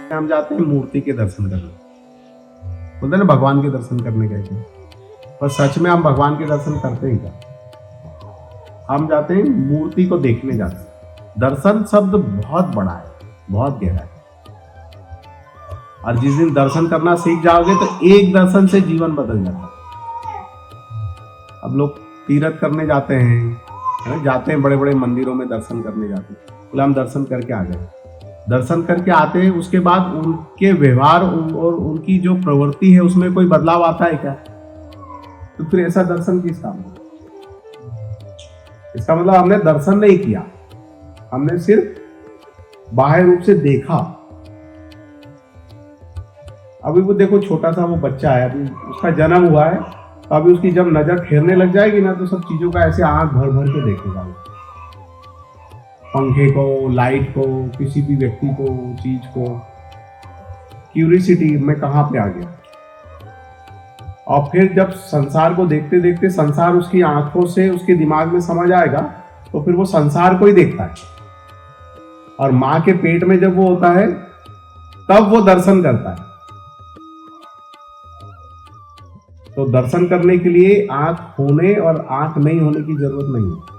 हम जाते हैं मूर्ति के दर्शन करने, बोलते हैं ना भगवान के दर्शन करने गए थे, पर सच में हम भगवान के दर्शन करते हैं क्या? हम जाते हैं मूर्ति को देखने जाते हैं। दर्शन शब्द बहुत बड़ा है, बहुत गहरा है, और जिस दिन दर्शन करना सीख जाओगे तो एक दर्शन से जीवन बदल जाता है। अब लोग तीर्थ करने जाते हैं, है ना, जाते हैं बड़े बड़े मंदिरों में दर्शन करने जाते हैं, बोले हम दर्शन करके आ गए। दर्शन करके आते हैं, उसके बाद उनके व्यवहार और उनकी जो प्रवृत्ति है उसमें कोई बदलाव आता है क्या? तो फिर ऐसा दर्शन किस काम का? इसका मतलब हमने दर्शन नहीं किया, हमने सिर्फ बाह्य रूप से देखा। अभी वो देखो, छोटा सा वो बच्चा है, अभी उसका जन्म हुआ है, तो अभी उसकी जब नजर फेरने लग जाएगी ना, तो सब चीजों का ऐसे आंख भर भर के देखेगा, पंखे को, लाइट को, किसी भी व्यक्ति को, चीज को। क्यूरियोसिटी में कहां पे आ गया। और फिर जब संसार को देखते देखते संसार उसकी आंखों से उसके दिमाग में समझ आएगा, तो फिर वो संसार को ही देखता है। और मां के पेट में जब वो होता है तब वो दर्शन करता है। तो दर्शन करने के लिए आंख होने और आंख नहीं होने की जरूरत नहीं है।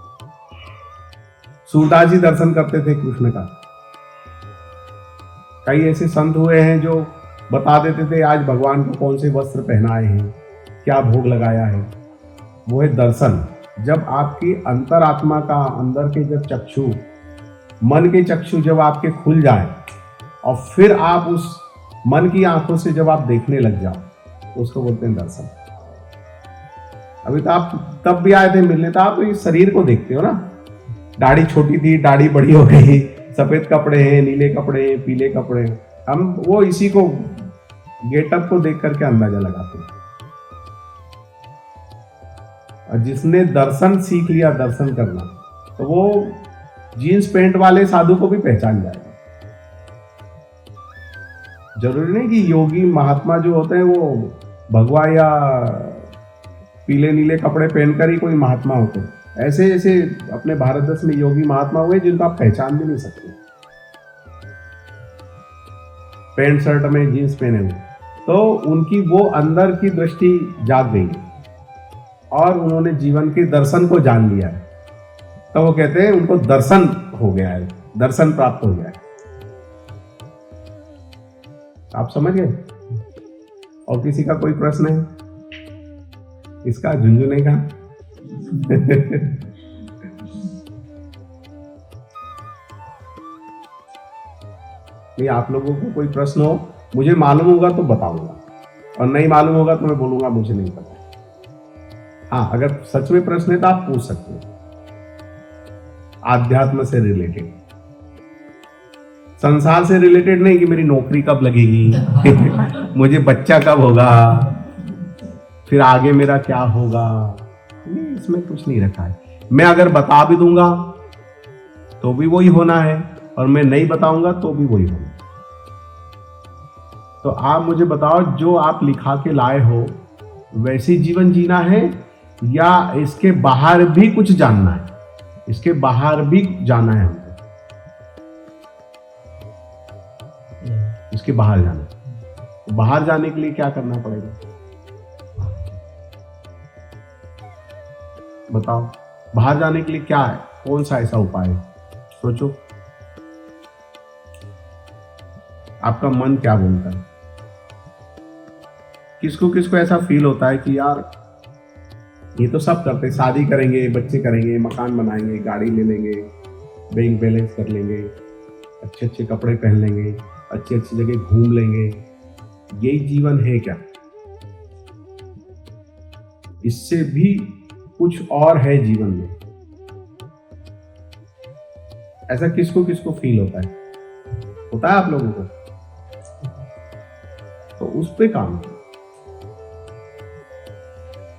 सूरदास जी दर्शन करते थे कृष्ण का। कई ऐसे संत हुए हैं जो बता देते थे आज भगवान को कौन से वस्त्र पहनाए हैं, क्या भोग लगाया है। वो है दर्शन। जब आपकी अंतरात्मा का, अंदर के जब चक्षु, मन के चक्षु जब आपके खुल जाए और फिर आप उस मन की आंखों से जब आप देखने लग जाओ, तो उसको बोलते हैं दर्शन। अभी तो आप तब भी आए थे मिलने, तो आप इस शरीर को देखते हो ना। दाढ़ी छोटी थी, दाढ़ी बड़ी हो गई, सफेद कपड़े हैं, नीले कपड़े हैं, पीले कपड़े हैं। हम वो इसी को, गेटअप को देख करके अंदाजा लगाते हैं। और जिसने दर्शन सीख लिया, दर्शन करना, तो वो जीन्स पैंट वाले साधु को भी पहचान जाएगा। जरूरी नहीं कि योगी महात्मा जो होते हैं वो भगवा या पीले नीले कपड़े पहनकर ही कोई महात्मा होते हैं। ऐसे ऐसे अपने भारत देश में योगी महात्मा हुए जिनको आप पहचान भी नहीं सकते, पैंट शर्ट में जीन्स पहने हुए। तो उनकी वो अंदर की दृष्टि जाग गई और उन्होंने जीवन के दर्शन को जान लिया है। तो वो कहते हैं उनको दर्शन हो गया है, दर्शन प्राप्त हो गया है। आप समझ गए? और किसी का कोई प्रश्न है? इसका झुंझुने का? नहीं, आप लोगों को कोई प्रश्न हो, मुझे मालूम होगा तो बताऊंगा, और नहीं मालूम होगा तो मैं बोलूंगा मुझे नहीं पता। हाँ, अगर सच में प्रश्न है तो आप पूछ सकते हो, आध्यात्म से रिलेटेड, संसार से रिलेटेड नहीं कि मेरी नौकरी कब लगेगी मुझे बच्चा कब होगा, फिर आगे मेरा क्या होगा। इसमें कुछ नहीं रखा है। मैं अगर बता भी दूंगा तो भी वही होना है, और मैं नहीं बताऊंगा तो भी वही होना। तो आप मुझे बताओ, जो आप लिखा के लाए हो वैसी जीवन जीना है, या इसके बाहर भी कुछ जानना है? इसके बाहर भी जाना है हमको, इसके बाहर जाना है। तो बाहर जाने के लिए क्या करना पड़ेगा बताओ? बाहर जाने के लिए क्या है, कौन सा ऐसा उपाय है? सोचो, आपका मन क्या बोलता है? किसको किसको ऐसा फील होता है कि यार ये तो सब करते, शादी करेंगे, बच्चे करेंगे, मकान बनाएंगे, गाड़ी ले लेंगे, बैंक बैलेंस कर लेंगे, अच्छे अच्छे कपड़े पहन लेंगे, अच्छी अच्छी जगह घूम लेंगे, यही जीवन है क्या? इससे भी कुछ और है जीवन में। ऐसा किसको किसको फील होता है? होता है आप लोगों को? तो उस पे काम करो।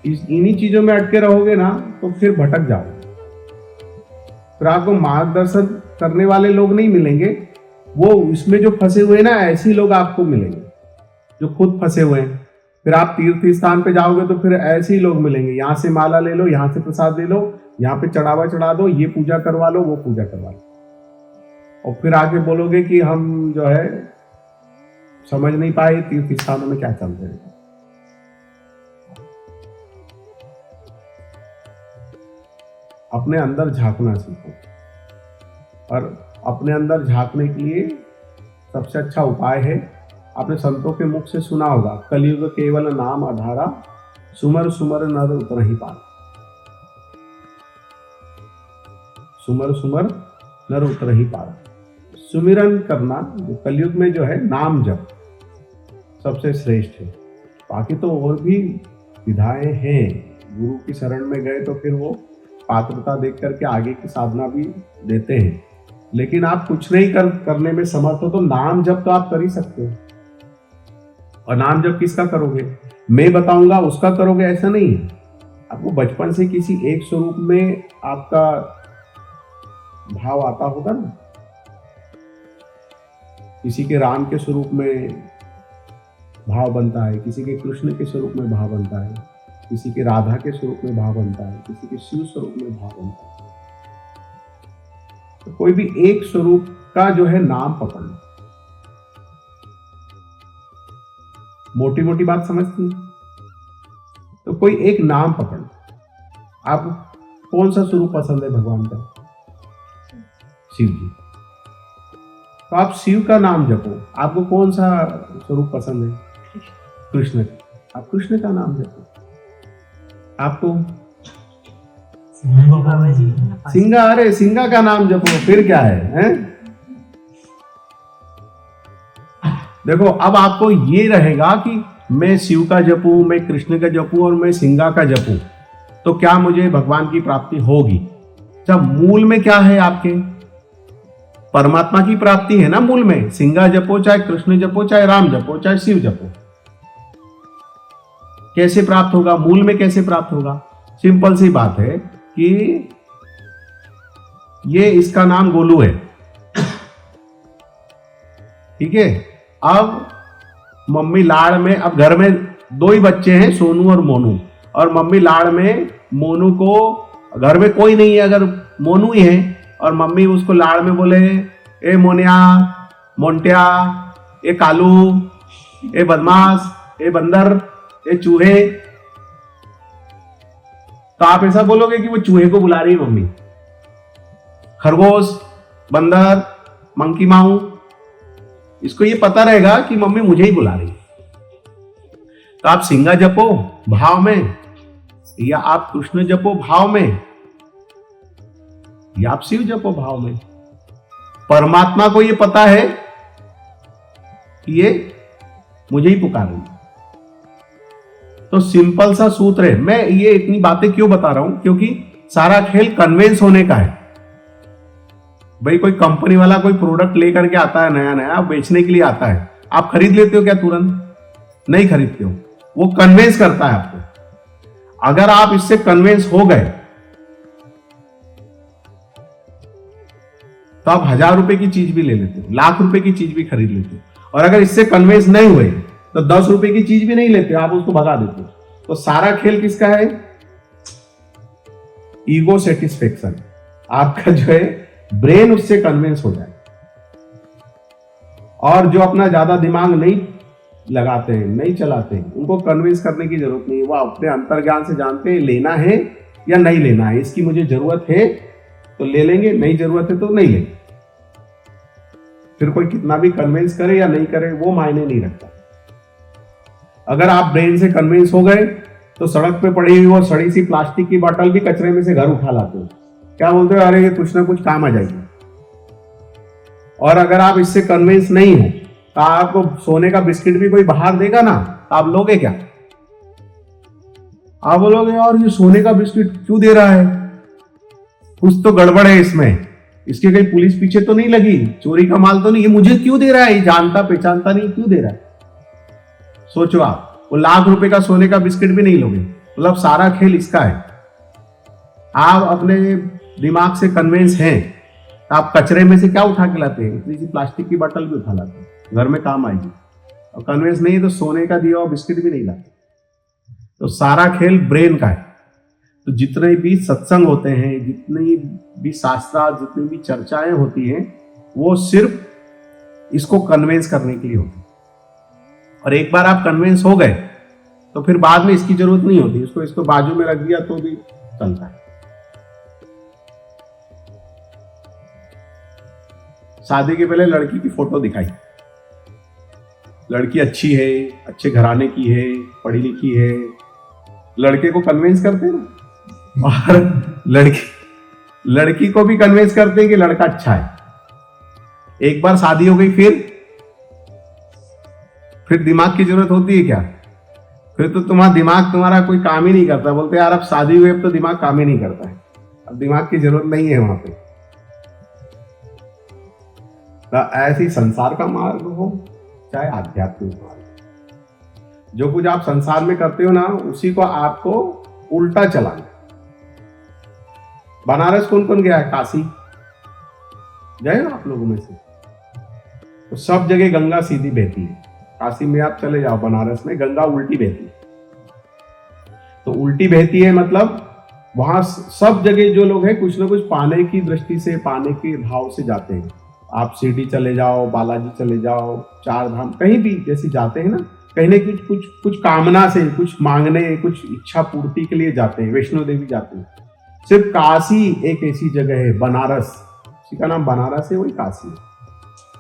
इन्हीं चीजों में अटके रहोगे ना तो फिर भटक जाओगे। फिर आपको मार्गदर्शन करने वाले लोग नहीं मिलेंगे, वो इसमें जो फंसे हुए ना, ऐसे ही लोग आपको मिलेंगे जो खुद फंसे हुए हैं। फिर आप तीर्थ स्थान पे जाओगे तो फिर ऐसे ही लोग मिलेंगे, यहाँ से माला ले लो, यहाँ से प्रसाद ले लो, यहाँ पे चढ़ावा चढ़ा दो, ये पूजा करवा लो, वो पूजा करवा लो, और फिर आके बोलोगे कि हम जो है समझ नहीं पाए तीर्थ स्थानों में क्या चल रहा है। अपने अंदर झांकना सीखो, और अपने अंदर झांकने के लिए सबसे अच्छा उपाय है, आपने संतों के मुख से सुना होगा, कलयुग केवल नाम आधारा, सुमर सुमर नर उतरहि पार। सुमर सुमर नर उतरहि पार। सुमिरन करना जो कलयुग में जो है, नाम जप सबसे श्रेष्ठ है। बाकी तो और भी विधाएं हैं, गुरु की शरण में गए तो फिर वो पात्रता देख करके आगे की साधना भी देते हैं, लेकिन आप कुछ नहीं करने में समर्थ हो तो नाम जप तो आप कर ही सकते हो। और नाम जप किसका करोगे, मैं बताऊंगा उसका करोगे ऐसा नहीं है। आपको बचपन से किसी एक स्वरूप में आपका भाव आता होगा ना, किसी के राम के स्वरूप में भाव बनता है, किसी के कृष्ण के स्वरूप में भाव बनता है, किसी के राधा के स्वरूप में भाव बनता है, किसी के शिव स्वरूप में भाव बनता है। तो कोई भी एक स्वरूप का जो है नाम पकड़ना। मोटी मोटी बात समझती है, तो कोई एक नाम पकड़ना। आप कौन सा स्वरूप पसंद है भगवान का, शिव जी, तो आप शिव का नाम जपो। आपको कौन सा स्वरूप पसंद है, कृष्ण, आप कृष्ण का नाम जपो। आपको सिंगा, अरे सिंगा का नाम जपो, फिर क्या है? देखो अब आपको ये रहेगा कि मैं शिव का जपूं, मैं कृष्ण का जपूं और मैं सिंगा का जपूं, तो क्या मुझे भगवान की प्राप्ति होगी? जब मूल में क्या है, आपके परमात्मा की प्राप्ति है ना मूल में। सिंगा जपो, चाहे कृष्ण जपो, चाहे राम जपो, चाहे शिव जपो, कैसे प्राप्त होगा? मूल में कैसे प्राप्त होगा? सिंपल सी बात है कि ये इसका नाम गोलू है, ठीक है। अब मम्मी लाड़ में, अब घर में दो ही बच्चे हैं, सोनू और मोनू, और मम्मी लाड़ में मोनू को, घर में कोई नहीं है, अगर मोनू ही है और मम्मी उसको लाड़ में बोले, ए मोनिया, मोंटिया, ए कालू, ए बदमाश, ए बंदर, ए चूहे, तो आप ऐसा बोलोगे कि वो चूहे को बुला रही है मम्मी? खरगोश, बंदर, मंकी माऊ, इसको ये पता रहेगा कि मम्मी मुझे ही बुला रही है। तो आप सिंगा जपो भाव में, या आप कृष्ण जपो भाव में, या आप शिव जपो भाव में। परमात्मा को ये पता है कि ये मुझे ही पुकार रही है। तो सिंपल सा सूत्र है। मैं ये इतनी बातें क्यों बता रहा हूं, क्योंकि सारा खेल कन्वेंस होने का है। भाई कोई कंपनी वाला कोई प्रोडक्ट लेकर के आता है नया नया, बेचने के लिए आता है, आप खरीद लेते हो क्या तुरंत? नहीं खरीदते हो, वो कन्वेंस करता है आपको। अगर आप इससे कन्वेंस हो गए तो आप 1000 रुपए की चीज भी ले लेते हो, लाख रुपए की चीज भी खरीद लेते हो। और अगर इससे कन्वेंस नहीं हुए तो 10 रुपए की चीज भी नहीं लेते, आप उसको भगा देते हो। तो सारा खेल किसका है? Ego satisfaction. आपका जो है ब्रेन उससे कन्विंस हो जाए। और जो अपना ज्यादा दिमाग नहीं लगाते हैं, नहीं चलाते हैं, उनको कन्विंस करने की जरूरत नहीं है। वो अपने अंतर्ज्ञान से जानते हैं लेना है या नहीं लेना है। इसकी मुझे जरूरत है तो ले लेंगे, नहीं जरूरत है तो नहीं लेंगे। फिर कोई कितना भी कन्विंस करे या नहीं करे वो मायने नहीं रखता। अगर आप ब्रेन से कन्विंस हो गए तो सड़क पे पड़ी हुई वो सड़ी सी प्लास्टिक की बोतल भी कचरे में से घर उठा लाते हो। क्या बोलते हो? अरे ये कुछ ना कुछ काम आ जाएगी। और अगर आप इससे कन्विंस नहीं हो तो आपको सोने का बिस्किट भी कोई बाहर देगा ना, तो आप लोगे क्या? आप बोलोगे यार ये सोने का बिस्किट क्यों दे रहा है, कुछ तो गड़बड़ है इसमें, इसके कहीं पुलिस पीछे तो नहीं लगी, चोरी का माल तो नहीं, ये मुझे क्यों दे रहा है, ये जानता पहचानता नहीं, क्यों दे रहा है? सोचो आप, वो लाख रुपए का सोने का बिस्किट भी नहीं लोगे। मतलब सारा खेल इसका है। आप अपने दिमाग से कन्विंस हैं, आप कचरे में से क्या उठा के लाते हैं? इतनी सी प्लास्टिक की बोतल भी उठा लाते हैं, घर में काम आएगी। और कन्विंस नहीं है तो सोने का दिया हुआ बिस्किट भी नहीं लाते। तो सारा खेल ब्रेन का है। तो जितने भी सत्संग होते हैं, जितनी भी शास्त्रार्थ, जितनी भी चर्चाएं होती हैं, वो सिर्फ इसको कन्विंस करने के लिए होती है। और एक बार आप कन्विंस हो गए तो फिर बाद में इसकी जरूरत नहीं होती, इसको बाजू में रख दिया तो भी चलता है। शादी के पहले लड़की की फोटो दिखाई, लड़की अच्छी है, अच्छे घराने की है, पढ़ी लिखी है, लड़के को कन्विंस करते हैं ना, और लड़की को भी कन्विंस करते हैं कि लड़का अच्छा है। एक बार शादी हो गई फिर दिमाग की जरूरत होती है क्या? फिर तो तुम्हारा कोई काम ही नहीं करता। बोलते यार अब शादी हुई, अब तो दिमाग काम ही नहीं करता है, अब दिमाग की जरूरत नहीं है वहां पे। तो ऐसी संसार का मार्ग हो चाहे आध्यात्मिक मार्ग, जो कुछ आप संसार में करते हो ना, उसी को आपको उल्टा चलाना। बनारस कौन कौन गया है? काशी गए ना आप लोगों में से? तो सब जगह गंगा सीधी बहती है। काशी में आप चले जाओ, बनारस में गंगा उल्टी बहती है। तो उल्टी बहती है मतलब वहां सब जगह जो लोग हैं कुछ ना कुछ पाने की दृष्टि से, पाने के भाव से जाते हैं। आप शिरडी चले जाओ, बालाजी चले जाओ, चार धाम कहीं भी जैसे जाते हैं ना, कहीं ना कुछ कामना से, कुछ मांगने, कुछ इच्छा पूर्ति के लिए जाते हैं। वैष्णो देवी जाते हैं। सिर्फ काशी एक ऐसी जगह है, बनारस, उसी का नाम बनारस है, वही काशी है।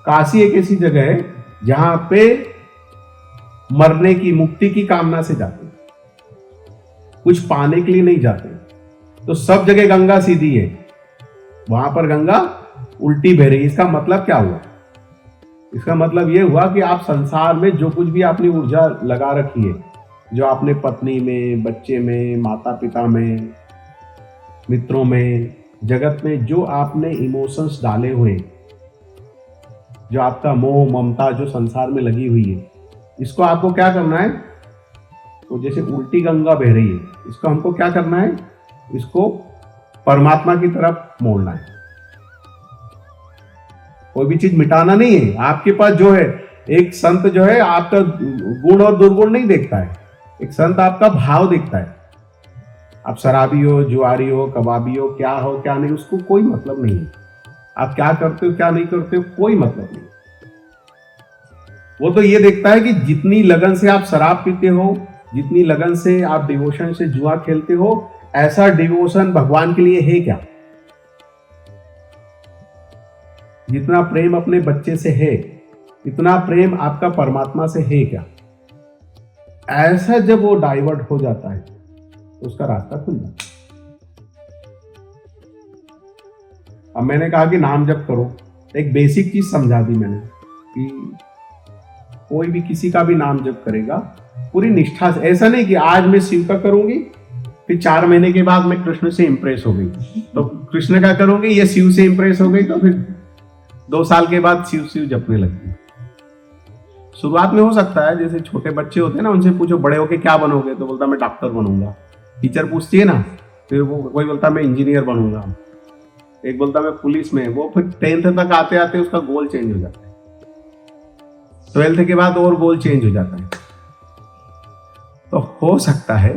काशी एक ऐसी जगह है जहां पे मरने की, मुक्ति की कामना से जाते हैं, कुछ पाने के लिए नहीं जाते। तो सब जगह गंगा सीधी है, वहां पर गंगा उल्टी बह रही। इसका मतलब क्या हुआ? इसका मतलब यह हुआ कि आप संसार में जो कुछ भी आपने ऊर्जा लगा रखी है, जो आपने पत्नी में, बच्चे में, माता पिता में, मित्रों में, जगत में जो आपने इमोशंस डाले हुए, जो आपका मोह ममता जो संसार में लगी हुई है, इसको आपको क्या करना है? तो जैसे उल्टी गंगा बह रही है, इसको हमको क्या करना है? इसको परमात्मा की तरफ मोड़ना है। कोई भी चीज मिटाना नहीं है। आपके पास जो है, एक संत जो है आपका गुण और दुर्गुण नहीं देखता है, एक संत आपका भाव देखता है। आप शराबी हो, जुआरी हो, कबाबी हो, क्या हो क्या नहीं, उसको कोई मतलब नहीं है। आप क्या करते हो क्या नहीं करते हो, कोई मतलब नहीं। वो तो ये देखता है कि जितनी लगन से आप शराब पीते हो, जितनी लगन से आप डिवोशन से जुआ खेलते हो, ऐसा डिवोशन भगवान के लिए है क्या? जितना प्रेम अपने बच्चे से है, इतना प्रेम आपका परमात्मा से है क्या? ऐसा जब वो डाइवर्ट हो जाता है तो उसका रास्ता खुल जाता है। अब मैंने कहा कि नाम जप करो, एक बेसिक चीज समझा दी मैंने कि कोई भी किसी का भी नाम जप करेगा पूरी निष्ठा से। ऐसा नहीं कि आज मैं शिव का करूंगी, फिर 4 महीने के बाद मैं कृष्ण से इंप्रेस हो गई तो कृष्ण का करूंगी, ये शिव से इंप्रेस हो गई तो फिर 2 साल के बाद शिव शिव जपने लगती। शुरुआत में हो सकता है, जैसे छोटे बच्चे होते हैं ना, उनसे पूछो बड़े होके क्या बनोगे, तो बोलता मैं डॉक्टर बनूंगा। टीचर पूछती है ना, फिर वो कोई बोलता मैं इंजीनियर बनूंगा, एक बोलता मैं पुलिस में। वो फिर 10th तक आते आते उसका गोल चेंज हो जाता है, 12th के बाद और गोल चेंज हो जाता है। तो हो सकता है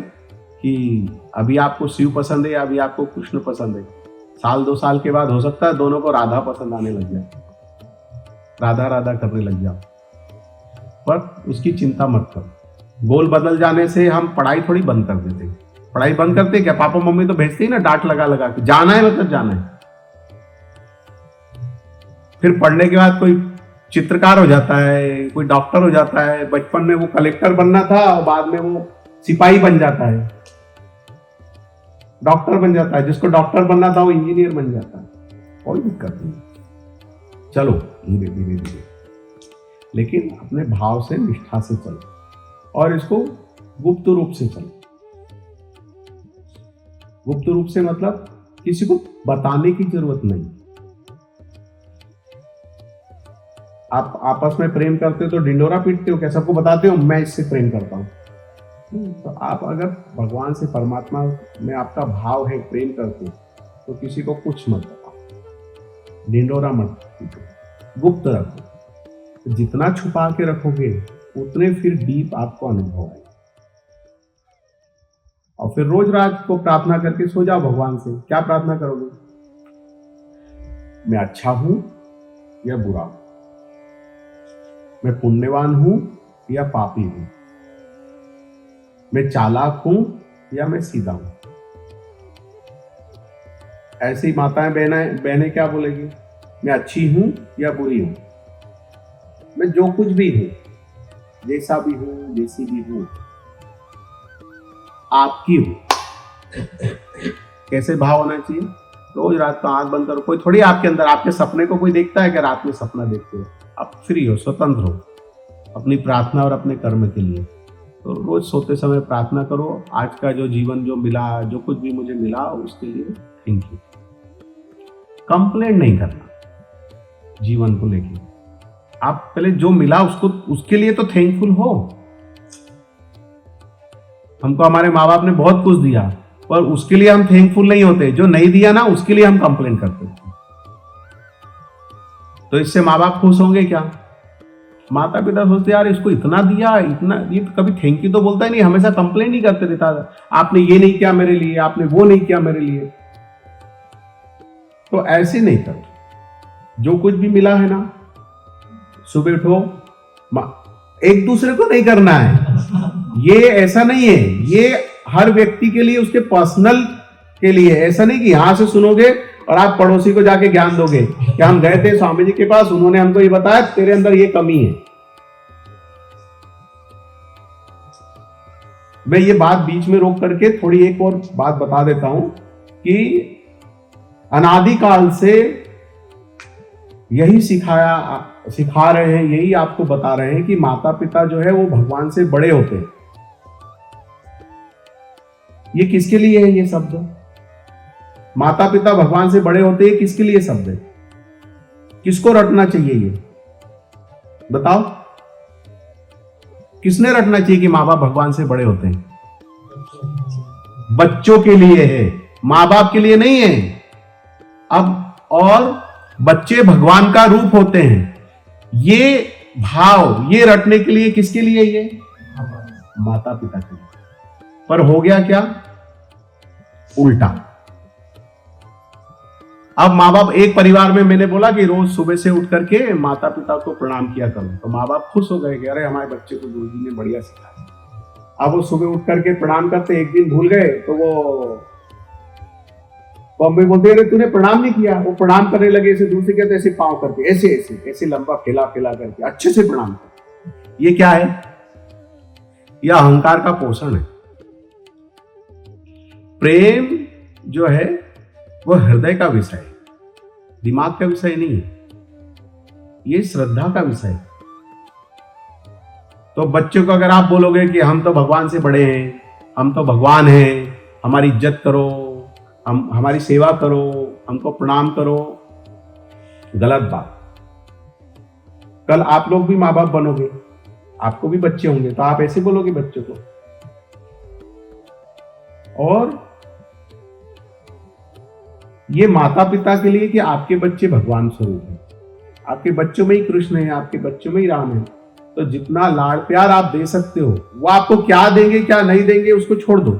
कि अभी आपको शिव पसंद है, अभी आपको कृष्ण पसंद है, साल 2 साल के बाद हो सकता है दोनों को राधा पसंद आने लग जाए, राधा राधा करने लग जाओ। पर उसकी चिंता मत करो। गोल बदल जाने से हम पढ़ाई थोड़ी बंद कर देते। पढ़ाई बंद करते क्या? पापा मम्मी तो भेजते ही ना, डांट लगा लगा के, जाना है मतलब जाना है। फिर पढ़ने के बाद कोई चित्रकार हो जाता है, कोई डॉक्टर हो जाता है। बचपन में वो कलेक्टर बनना था और बाद में वो सिपाही बन जाता है, डॉक्टर बन जाता है। जिसको डॉक्टर बनना था वो इंजीनियर बन जाता है। कोई दिक्कत नहीं, चलो धीरे धीरे धीरे, लेकिन अपने भाव से, निष्ठा से चलो, और इसको गुप्त रूप से चलो। गुप्त रूप से मतलब किसी को बताने की जरूरत नहीं। आप आपस में प्रेम करते हो तो ढिंडोरा पीटते हो क्या? सबको बताते हो मैं इससे प्रेम करता हूं? तो आप अगर भगवान से, परमात्मा में आपका भाव है, प्रेम करते हो, तो किसी को कुछ मत बताओ, ढिंडोरा मत पीटो, गुप्त रखो। जितना छुपा के रखोगे उतने फिर डीप आपको अनुभव आएगा। और फिर रोज रात को प्रार्थना करके सो जाओ भगवान से। क्या प्रार्थना करोगे? मैं अच्छा हूं या बुरा हूं, मैं पुण्यवान हूं या पापी हूं, मैं चालाक हूं या मैं सीधा हूं। ऐसी माताएं बहनें क्या बोलेगी, मैं अच्छी हूं या बुरी हूं, मैं जो कुछ भी हूं, जैसा भी हूं, जैसी भी हूं, आपकी हूं। कैसे भाव होना चाहिए, रोज रात को आंख बंद करो, कोई थोड़ी आपके अंदर, आपके सपने को कोई देखता है कि रात में सपना देखते हो, आप फ्री हो, स्वतंत्र हो अपनी प्रार्थना और अपने कर्म के लिए। तो रोज सोते समय प्रार्थना करो, आज का जो जीवन जो मिला, जो कुछ भी मुझे मिला उसके लिए थैंक यू। कंप्लेंट नहीं करना जीवन को लेके, आप पहले जो मिला उसको, उसके लिए तो थैंकफुल हो। हमको हमारे माँ बाप ने बहुत कुछ दिया, पर उसके लिए हम थैंकफुल नहीं होते। जो नहीं दिया ना उसके लिए हम कंप्लेंट करते हैं। तो इससे माँ बाप खुश होंगे क्या? माता पिता सोचते यार इसको इतना दिया, इतना, ये तो कभी थैंक यू तो बोलता ही नहीं, हमेशा कंप्लेंट ही करते रहता है, आपने ये नहीं किया मेरे लिए, आपने वो नहीं किया मेरे लिए। तो ऐसे नहीं करो, जो कुछ भी मिला है ना, सुबह उठो, एक दूसरे को नहीं करना है, ये ऐसा नहीं है, ये हर व्यक्ति के लिए, उसके पर्सनल के लिए। ऐसा नहीं कि यहां से सुनोगे और आप पड़ोसी को जाके ज्ञान दोगे कि हम गए थे स्वामी जी के पास, उन्होंने हमको ये बताया तेरे अंदर ये कमी है। मैं ये बात बीच में रोक करके थोड़ी एक और बात बता देता हूं कि अनादिकाल से यही सिखा रहे हैं, यही आपको बता रहे हैं कि माता पिता जो है वो भगवान से बड़े होते हैं। ये किसके लिए है ये शब्द? माता पिता भगवान से बड़े होते हैं, किसके लिए शब्द है? किसको रटना चाहिए ये बताओ? किसने रटना चाहिए कि माँ बाप भगवान से बड़े होते हैं? बच्चों के लिए है, माँ बाप के लिए नहीं है। अब और बच्चे भगवान का रूप होते हैं, ये भाव ये रटने के लिए किसके लिए? ये माता पिता के लिए। पर हो गया क्या? उल्टा। अब माँ बाप, एक परिवार में मैंने बोला कि रोज सुबह से उठ करके माता पिता को प्रणाम किया करो, तो माँ बाप खुश हो गए कि अरे हमारे बच्चे को गुरुजी ने बढ़िया सिखाया। अब वो सुबह उठ करके प्रणाम करते, एक दिन भूल गए तो वो मम्मी बोलते अरे तूने प्रणाम नहीं किया। वो प्रणाम करने लगे, ऐसे दूसरे कहते ऐसे पांव करके, ऐसे ऐसे ऐसे लंबा फैला फैला करके अच्छे से प्रणाम कर। ये क्या है? यह अहंकार का पोषण है। प्रेम जो है वो हृदय का विषय है, दिमाग का विषय नहीं है, ये श्रद्धा का विषय है। तो बच्चों को अगर आप बोलोगे कि हम तो भगवान से बड़े हैं, हम तो भगवान हैं, हमारी इज्जत करो, हमारी सेवा करो, हमको प्रणाम करो, गलत बात। कल आप लोग भी माँ बाप बनोगे, आपको भी बच्चे होंगे, तो आप ऐसे बोलोगे बच्चों को। और ये माता पिता के लिए कि आपके बच्चे भगवान स्वरूप हैं, आपके बच्चों में ही कृष्ण है, आपके बच्चों में ही राम है। तो जितना लाड़ प्यार आप दे सकते हो, वो आपको क्या देंगे क्या नहीं देंगे उसको छोड़ दो,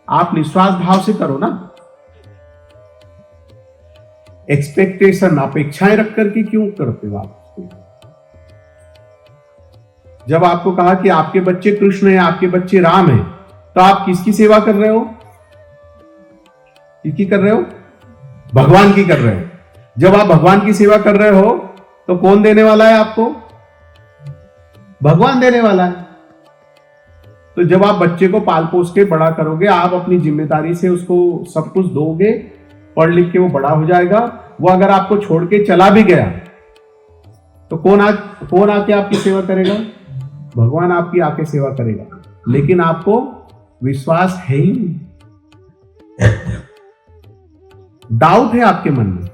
आप निस्वार्थ भाव से करो ना। एक्सपेक्टेशन, अपेक्षाएं रख करके क्यों करते हो आप? जब आपको कहा कि आपके बच्चे कृष्ण हैं, आपके बच्चे राम हैं, तो आप किसकी सेवा कर रहे हो? किसकी कर रहे हो? भगवान की कर रहे हो। जब आप भगवान की सेवा कर रहे हो तो कौन देने वाला है आपको? भगवान देने वाला है। तो जब आप बच्चे को पाल पोस के बड़ा करोगे, आप अपनी जिम्मेदारी से उसको सब कुछ दोगे, पढ़ लिख के वो बड़ा हो जाएगा। वो अगर आपको छोड़ के चला भी गया तो कौन आके आपकी सेवा करेगा? भगवान आपकी आके सेवा करेगा। लेकिन आपको विश्वास है ही नहीं, डाउट है आपके मन में।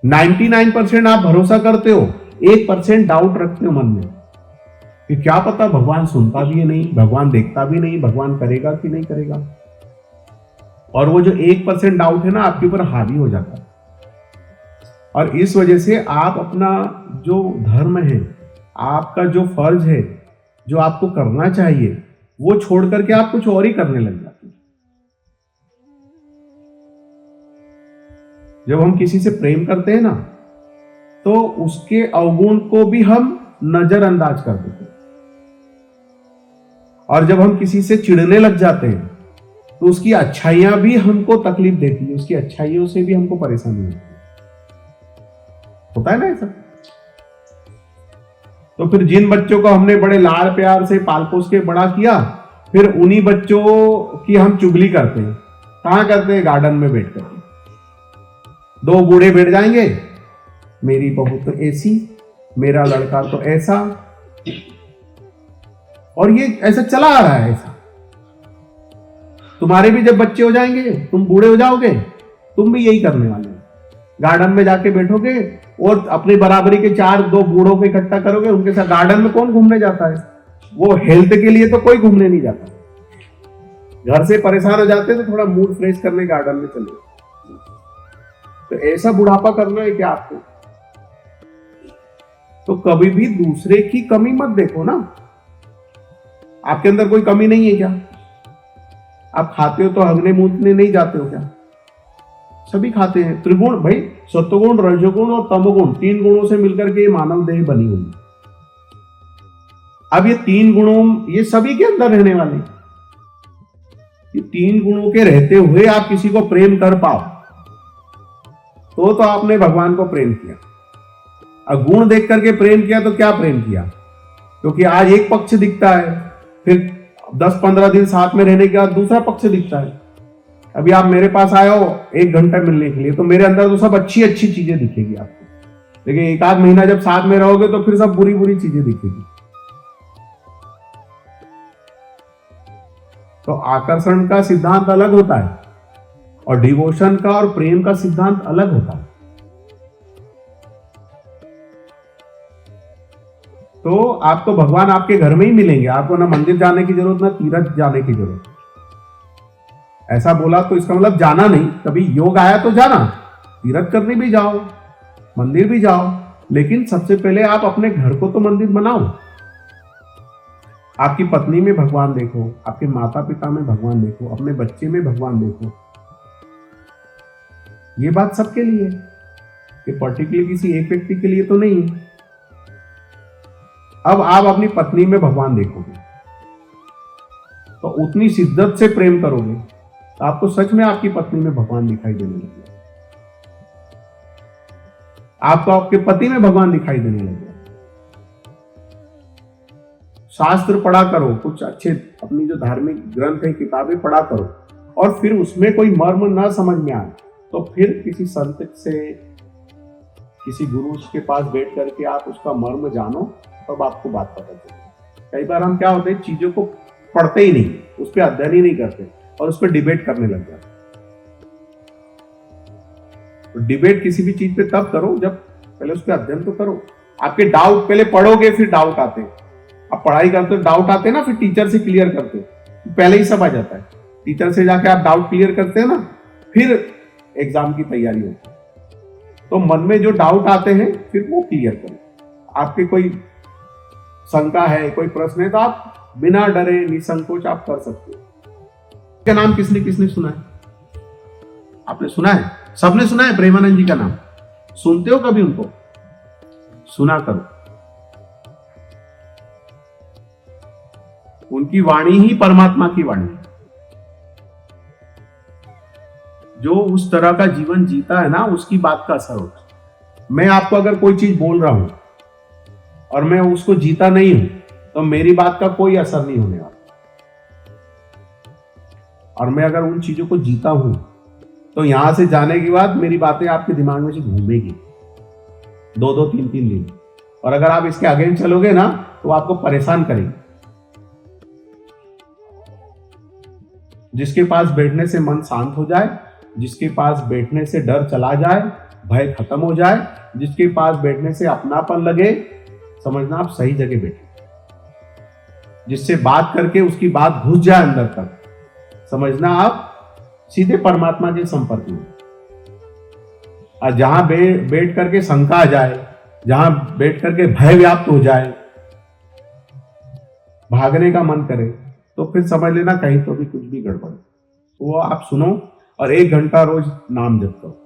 99% आप भरोसा करते हो, 1% डाउट रखते हो मन में कि क्या पता भगवान सुनता भी है नहीं, भगवान देखता भी नहीं, भगवान करेगा कि नहीं करेगा। और वो जो 1% डाउट है ना, आपके ऊपर हावी हो जाता है। और इस वजह से आप अपना जो धर्म है, आपका जो फर्ज है, जो आपको करना चाहिए, वो छोड़ करके आप कुछ और ही करने लग जाते हैं। जब हम किसी से प्रेम करते हैं ना, तो उसके अवगुण को भी हम नजरअंदाज कर देते हैं। और जब हम किसी से चिढ़ने लग जाते हैं तो उसकी अच्छाइयां भी हमको तकलीफ देती है, उसकी अच्छाइयों से भी हमको परेशानी होती है। होता है ना ऐसा? तो फिर जिन बच्चों को हमने बड़े लाड़ प्यार से पाल पोस के बड़ा किया, फिर उन्हीं बच्चों की हम चुगली करते हैं। कहां करते हैं? गार्डन में बैठ कर। दो बूढ़े बैठ जाएंगे, मेरी बहू तो ऐसी, मेरा लड़का तो ऐसा, और ये ऐसा चला आ रहा है। ऐसा तुम्हारे भी जब बच्चे हो जाएंगे, तुम बूढ़े हो जाओगे, तुम भी यही करने वाले हो। गार्डन में जाके बैठोगे और अपनी बराबरी के चार दो बूढ़ों को इकट्ठा करोगे, उनके साथ। गार्डन में कौन घूमने जाता है? वो हेल्थ के लिए तो कोई घूमने नहीं जाता। घर से परेशान हो जाते तो थोड़ा मूड फ्रेश करने गार्डन में चले। तो ऐसा बुढ़ापा करना है क्या आपको? तो कभी भी दूसरे की कमी मत देखो ना। आपके अंदर कोई कमी नहीं है क्या? आप खाते हो तो हगने मूतने नहीं जाते हो क्या? सभी खाते हैं। त्रिगुण भाई, सत्वगुण, रजोगुण और तमोगुण, तीन गुणों से मिलकर के ये मानव देह बनी हुई है। अब ये तीन गुणों ये सभी के अंदर रहने वाले। ये तीन गुणों के रहते हुए आप किसी को प्रेम कर पाओ तो आपने भगवान को प्रेम किया। अब गुण देख करके प्रेम किया तो क्या प्रेम किया? क्योंकि आज एक पक्ष दिखता है, फिर 10-15 दिन साथ में रहने के बाद दूसरा पक्ष दिखता है। अभी आप मेरे पास आए हो 1 घंटा मिलने के लिए, तो मेरे अंदर तो सब अच्छी अच्छी चीजें दिखेगी आपको, लेकिन 1 आध महीना जब साथ में रहोगे तो फिर सब बुरी बुरी चीजें दिखेगी। तो आकर्षण का सिद्धांत अलग होता है और डिवोशन का और प्रेम का सिद्धांत अलग होता है। तो आपको भगवान आपके घर में ही मिलेंगे। आपको ना मंदिर जाने की जरूरत, ना तीर्थ जाने की जरूरत। ऐसा बोला तो इसका मतलब जाना नहीं, कभी योग आया तो जाना, तीर्थ करने भी जाओ, मंदिर भी जाओ, लेकिन सबसे पहले आप अपने घर को तो मंदिर बनाओ। आपकी पत्नी में भगवान देखो, आपके माता पिता में भगवान देखो, अपने बच्चे में भगवान देखो। ये बात सबके लिए, ये पर्टिकुलर किसी एक व्यक्ति के लिए तो नहीं है। अब आप अपनी पत्नी में भगवान देखोगे तो उतनी शिद्दत से प्रेम करोगे तो आपको सच में आपकी पत्नी में भगवान दिखाई देने लगेगा, आपको आपके पति में भगवान दिखाई देने लगेगा। शास्त्र पढ़ा करो, कुछ अच्छे अपनी जो धार्मिक ग्रंथ है, किताबें पढ़ा करो, और फिर उसमें कोई मर्म ना समझ में आए तो फिर किसी संत से, किसी गुरु के पास बैठ करके आप उसका मर्म जानो, तब आपको बात पता चलेगी। कई बार हम क्या होते हैं, चीजों को पढ़ते ही नहीं, उस पर अध्ययन ही नहीं करते और उस पर डिबेट करने लग जाते। तो डिबेट किसी भी चीज पे तब करो जब पहले उस पर अध्ययन तो करो। आपके डाउट पहले पढ़ोगे फिर डाउट आते हैं। आप पढ़ाई करते हो, डाउट आते हैं ना, फिर टीचर से क्लियर करते हो, पहले ही सब आ जाता है। टीचर से जाके आप डाउट क्लियर करते हैं ना, फिर एग्जाम की तैयारी होती है। तो मन में जो डाउट आते हैं फिर वो क्लियर करो। आपके कोई शंका है, कोई प्रश्न है, तो आप बिना डरे निसंकोच आप कर सकते हो। क्या नाम किसने किसने सुना है? आपने सुना है? सबने सुना है प्रेमानंद जी का नाम? सुनते हो कभी उनको? सुना करो। उनकी वाणी ही परमात्मा की वाणी है। जो उस तरह का जीवन जीता है ना, उसकी बात का असर होता है। मैं आपको अगर कोई चीज बोल रहा हूं और मैं उसको जीता नहीं हूं तो मेरी बात का कोई असर नहीं होने वाला। और मैं अगर उन चीजों को जीता हूं तो यहां से जाने के बाद मेरी बातें आपके दिमाग में से घूमेगी 2-2, 3-3 दिन। और अगर आप इसके अगेंस्ट चलोगे ना तो आपको परेशान करेगी। जिसके पास बैठने से मन शांत हो जाए, जिसके पास बैठने से डर चला जाए, भय खत्म हो जाए, जिसके पास बैठने से अपनापन लगे, समझना आप सही जगह बैठे। जिससे बात करके उसकी बात घुस जाए अंदर तक, समझना आप सीधे परमात्मा के संपर्क में। और जहां बैठ करके शंका आ जाए, जहां बैठ करके भय व्याप्त हो जाए, भागने का मन करे, तो फिर समझ लेना कहीं तो भी कुछ भी गड़बड़। वो आप सुनो और 1 घंटा रोज नाम जप करो।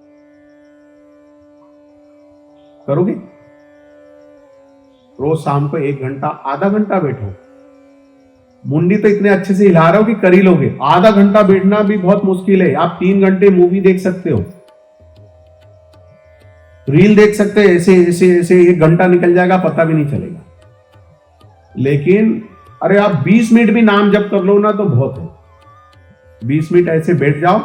करोगे? रोज शाम को 1 घंटा, आधा घंटा बैठो। मुंडी तो इतने अच्छे से हिला रहे हो कि कर ही लोगे। आधा घंटा बैठना भी बहुत मुश्किल है। आप 3 घंटे मूवी देख सकते हो, रील देख सकते हैं, ऐसे ऐसे ऐसे 1 घंटा निकल जाएगा, पता भी नहीं चलेगा। लेकिन अरे आप 20 मिनट भी नाम जप कर लो ना तो बहुत है। 20 मिनट ऐसे बैठ जाओ,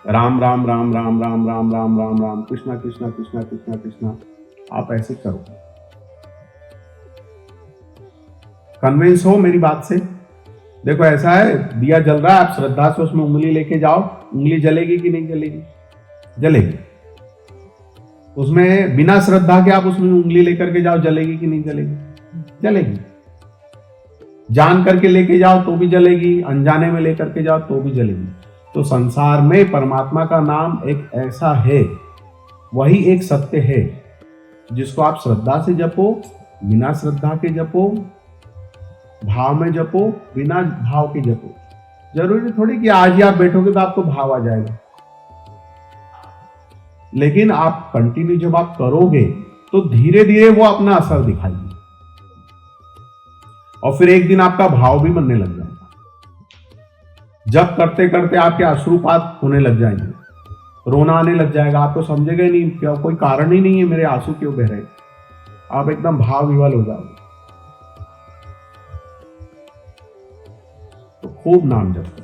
राम राम राम राम राम राम राम राम राम, कृष्णा कृष्णा कृष्णा कृष्णा कृष्णा, आप ऐसे करो। कन्विंस हो मेरी बात से? देखो ऐसा है, दिया जल रहा है, आप श्रद्धा से उसमें उंगली लेके जाओ, उंगली जलेगी कि नहीं जलेगी? जलेगी। उसमें बिना श्रद्धा के आप उसमें उंगली लेकर के जाओ, जलेगी कि नहीं जलेगी? जलेगी। जान करके लेके जाओ तो भी जलेगी, अनजाने में लेकर के जाओ तो भी जलेगी। तो संसार में परमात्मा का नाम एक ऐसा है, वही एक सत्य है जिसको आप श्रद्धा से जपो, बिना श्रद्धा के जपो, भाव में जपो, बिना भाव के जपो। जरूरी थोड़ी कि आज ही आप बैठोगे तो आपको भाव आ जाएगा, लेकिन आप कंटिन्यू जब आप करोगे तो धीरे धीरे वो अपना असर दिखाएगी और फिर एक दिन आपका भाव भी बनने लग जाएगा। जब करते करते आपके अश्रुपात होने लग जाएंगे, रोना आने लग जाएगा, आपको समझेगा ही नहीं, क्या कोई कारण ही नहीं है मेरे आंसू क्यों बह रहे, आप एकदम भाव विवल हो जाओगे। तो खूब नाम जपो,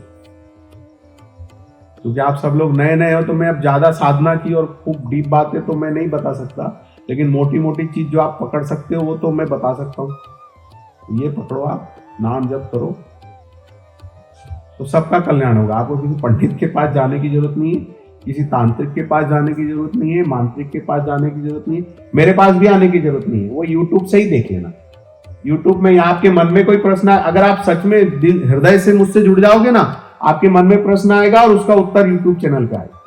क्योंकि आप सब लोग नए नए हो तो मैं अब ज्यादा साधना की और खूब डीप बातें तो मैं नहीं बता सकता, लेकिन मोटी मोटी चीज जो आप पकड़ सकते हो वो तो मैं बता सकता हूं। ये पकड़ो, आप नाम जप करो तो सबका कल्याण होगा। आपको किसी पंडित के पास जाने की जरूरत नहीं है, किसी तांत्रिक के पास जाने की जरूरत नहीं है, मांत्रिक के पास जाने की जरूरत नहीं है, मेरे पास भी आने की जरूरत नहीं है। वो यूट्यूब से ही देख लेना। यूट्यूब में आपके मन में कोई प्रश्न है, अगर आप सच में दिल हृदय से मुझसे जुड़ जाओगे ना, आपके मन में प्रश्न आएगा और उसका उत्तर यूट्यूब चैनल पे आएगा।